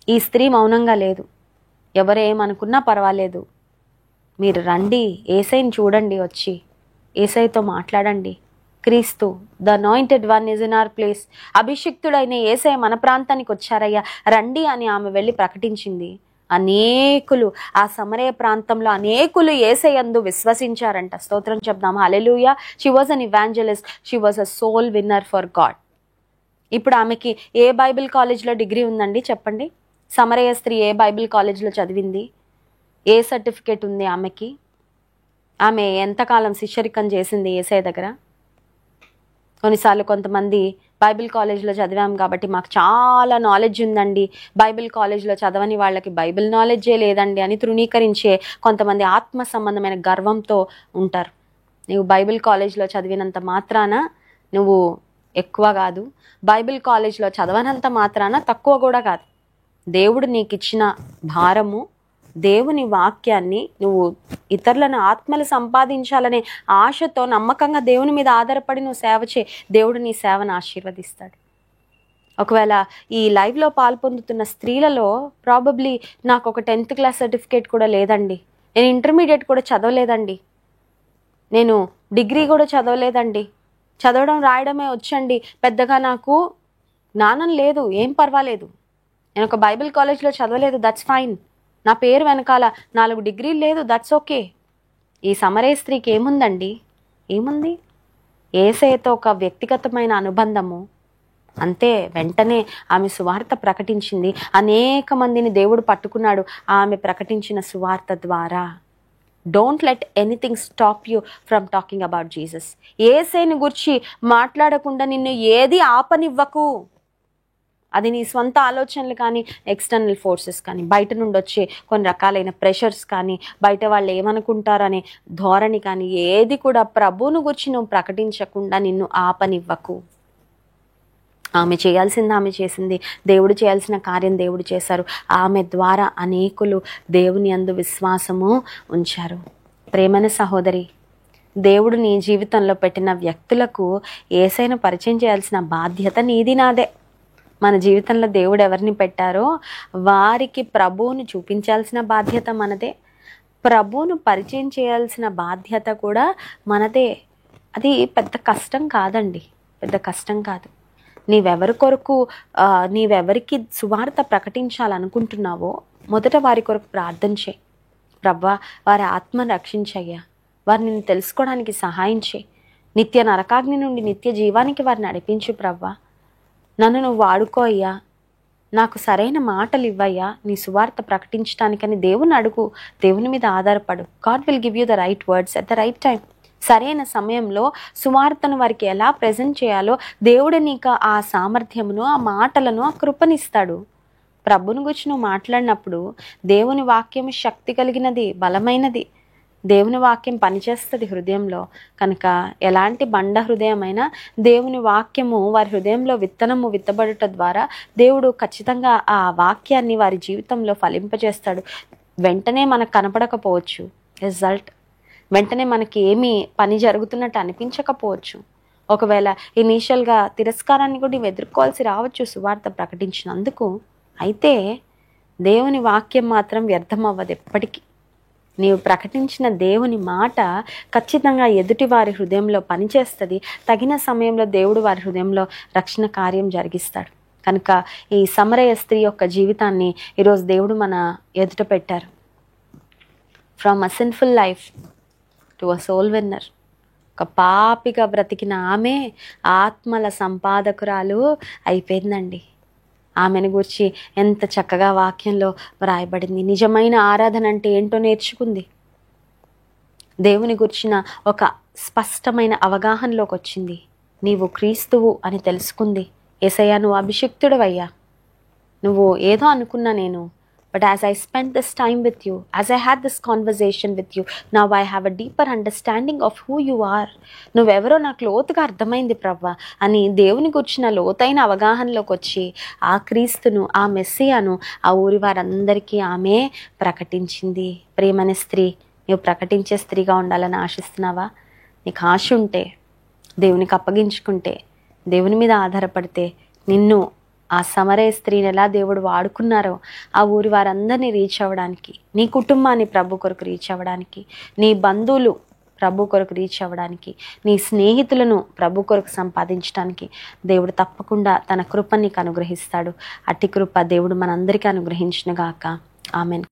ఈ స్త్రీ మౌనంగా లేదు. ఎవరేమనుకున్నా పర్వాలేదు, మీరు రండి, యేసయ్యని చూడండి, వచ్చి యేసయ్యతో మాట్లాడండి. క్రీస్తు the anointed one is in our place. అభిషిక్తుడైన యేసయ్య మన ప్రాంతానికి వచ్చారయ్యా, రండి అని ఆమె వెళ్ళి ప్రకటించింది. అనేకులు ఆ సమరయ ప్రాంతంలో అనేకులు యేసయ్యందు విశ్వసించారంట. స్తోత్రం చెప్దాం, హల్లెలూయా. She was an evangelist, she was a soul winner for God. ఇప్పుడు ఆమెకి ఏ బైబిల్ కాలేజ్లో డిగ్రీ ఉందండి చెప్పండి? సమరయ స్త్రీ ఏ బైబిల్ కాలేజ్లో చదివింది? ఏ సర్టిఫికేట్ ఉంది ఆమెకి? ఆమె ఎంతకాలం శిష్యరికం చేసింది యేసయ్య దగ్గర? కొన్నిసార్లు కొంతమంది బైబిల్ కాలేజ్లో చదివాం కాబట్టి మాకు చాలా నాలెడ్జ్ ఉందండి, బైబిల్ కాలేజ్లో చదవని వాళ్ళకి బైబిల్ నాలెడ్జే లేదండి అని తృణీకరించే కొంతమంది ఆత్మ సంబంధమైన గర్వంతో ఉంటారు. నువ్వు బైబిల్ కాలేజ్లో చదివినంత మాత్రాన నువ్వు ఎక్కువ కాదు, బైబిల్ కాలేజ్లో చదవనంత మాత్రాన తక్కువ కూడా కాదు. దేవుడు నీకు ఇచ్చిన భారము, దేవుని వాక్యాన్ని నువ్వు ఇతరులను ఆత్మలు సంపాదించాలనే ఆశతో నమ్మకంగా దేవుని మీద ఆధారపడి నువ్వు సేవ చేయి, దేవుడు నీ సేవను ఆశీర్వదిస్తాడు. ఒకవేళ ఈ లైవ్లో పాల్పొందుతున్న స్త్రీలలో ప్రాబబ్లీ నాకు ఒక 10th క్లాస్ సర్టిఫికేట్ కూడా లేదండి, నేను ఇంటర్మీడియట్ కూడా చదవలేదండి, నేను డిగ్రీ కూడా చదవలేదండి, చదవడం రాయడమే వచ్చండి, పెద్దగా నాకు జ్ఞానం లేదు, ఏం పర్వాలేదు, నేను ఒక బైబిల్ కాలేజ్లో చదవలేదు, దట్స్ ఫైన్, నా పేరు వెనకాల 4 డిగ్రీలు లేదు, దట్స్ ఓకే. ఈ సమరయ స్త్రీకి ఏముందండి? ఏముంది? యేసయ్యతో ఒక వ్యక్తిగతమైన అనుబంధము, అంతే. వెంటనే ఆమె సువార్త ప్రకటించింది, అనేక మందిని దేవుడు పట్టుకున్నాడు ఆమె ప్రకటించిన సువార్త ద్వారా. Don't let anything stop you from talking about Jesus. యేసయ్యని గురించి మాట్లాడకుండా నిన్ను ఏది ఆపనివ్వకు. అది నీ స్వంత ఆలోచనలు కానీ, ఎక్స్టర్నల్ ఫోర్సెస్ కానీ, బయట నుండి వచ్చే కొన్ని రకాలైన ప్రెషర్స్ కానీ, బయట వాళ్ళు ఏమనుకుంటారనే ధోరణి కానీ, ఏది కూడా ప్రభువును గురించి నువ్వు ప్రకటించకుండా నిన్ను ఆపనివ్వకు. ఆమె చేయాల్సింది ఆమె చేసింది, దేవుడు చేయాల్సిన కార్యం దేవుడు చేశారు. ఆమె ద్వారా అనేకులు దేవుని యందు విశ్వాసము ఉంచారు. ప్రేమైన సహోదరి, దేవుడు నీ జీవితంలో పెట్టిన వ్యక్తులకు యేసయ్యను పరిచయం చేయాల్సిన బాధ్యత నీది నాదే. మన జీవితంలో దేవుడు ఎవరిని పెట్టారో వారికి ప్రభువును చూపించాల్సిన బాధ్యత మనదే, ప్రభువును పరిచయం చేయాల్సిన బాధ్యత కూడా మనదే. అది పెద్ద కష్టం కాదండి, పెద్ద కష్టం కాదు. నీవెవరికి సువార్త ప్రకటించాలనుకుంటున్నావో మొదట వారి కొరకు ప్రార్థన చేయి. ప్రభువా, వారి ఆత్మను రక్షించయ్యా, వారిని తెలుసుకోవడానికి సహాయం చేయి, నిత్య నరకాగ్ని నుండి నిత్య జీవానికి వారిని నడిపించు. ప్రభువా, నన్ను నువ్వు వాడుకో అయ్యా, నాకు సరైన మాటలు ఇవ్వయ్యా నీ సువార్త ప్రకటించడానికని దేవుని అడుగు, దేవుని మీద ఆధారపడు. God will give you the right words at the right time. సరైన సమయంలో సువార్తను వారికి ఎలా ప్రజెంట్ చేయాలో దేవుడు నీకు ఆ సామర్థ్యమును, ఆ మాటలను, ఆ కృపనిస్తాడు. ప్రభుని గురించి నువ్వు మాట్లాడినప్పుడు దేవుని వాక్యం శక్తి కలిగినది, బలమైనది. దేవుని వాక్యం పనిచేస్తుంది హృదయంలో. కనుక ఎలాంటి బండ హృదయమైనా దేవుని వాక్యము వారి హృదయంలో విత్తనము విత్తబడుట ద్వారా దేవుడు ఖచ్చితంగా ఆ వాక్యాన్ని వారి జీవితంలో ఫలింపజేస్తాడు. వెంటనే మనకు కనపడకపోవచ్చు రిజల్ట్, వెంటనే మనకి ఏమీ పని జరుగుతున్నట్టు అనిపించకపోవచ్చు. ఒకవేళ ఇనీషియల్గా తిరస్కారాన్ని కూడా నీవు ఎదుర్కోవాల్సి రావచ్చు సువార్త ప్రకటించినందుకు. అయితే దేవుని వాక్యం మాత్రం వ్యర్థం అవ్వదు ఎప్పటికీ. నీవు ప్రకటించిన దేవుని మాట ఖచ్చితంగా ఎదుటి వారి హృదయంలో పనిచేస్తుంది. తగిన సమయంలో దేవుడు వారి హృదయంలో రక్షణ కార్యం జరిగిస్తాడు. కనుక ఈ సమరయ స్త్రీ యొక్క జీవితాన్ని ఈరోజు దేవుడు మన ఎదుట పెట్టారు. From a sinful life to a soul winner. ఒక పాపిగా బ్రతికిన ఆమె ఆత్మల సంపాదకురాలు అయిపోయిందండి. ఆమెను గురించి ఎంత చక్కగా వాక్యంలో వ్రాయబడింది. నిజమైన ఆరాధన అంటే ఏంటో నేర్చుకుంది. దేవుని గురించిన ఒక స్పష్టమైన అవగాహనలోకి వచ్చింది. నీవు క్రీస్తువు అని తెలుసుకుంది. యేసయ్యా, నువ్వు అభిషిక్తుడవయ్యా, నువ్వు ఏదో అనుకున్నా నేను, but as I spent this time with you, as I had this conversation with you, now I have a deeper understanding of who you are. నువ్వెవరో నాకు లోతుగా అర్థమైంది ప్రభువా అని దేవుని గురించిన లోతైన అవగాహనలోకి వచ్చి ఆ క్రీస్తును, ఆ మెస్సియాను ఆ ఊరి వారందరికీ ఆమె ప్రకటించింది. ప్రియమైన స్త్రీ, నువ్వు ప్రకటించే స్త్రీగా ఉండాలని ఆశిస్తున్నావా? నీకు ఆశ ఉంటే, దేవునికి అప్పగించుకుంటే, దేవుని మీద ఆధారపడితే, నిన్ను ఆ సమరయ స్త్రీని ఎలా దేవుడు వాడుకున్నారో ఆ ఊరి వారందరినీ రీచ్ అవ్వడానికి, నీ కుటుంబాన్ని ప్రభు కొరకు రీచ్ అవ్వడానికి, నీ బంధువులు ప్రభు కొరకు రీచ్ అవ్వడానికి, నీ స్నేహితులను ప్రభు కొరకు సంపాదించడానికి దేవుడు తప్పకుండా తన కృప నీకు అనుగ్రహిస్తాడు. అట్టి కృప దేవుడు మనందరికీ అనుగ్రహించునుగాక. ఆమెన్.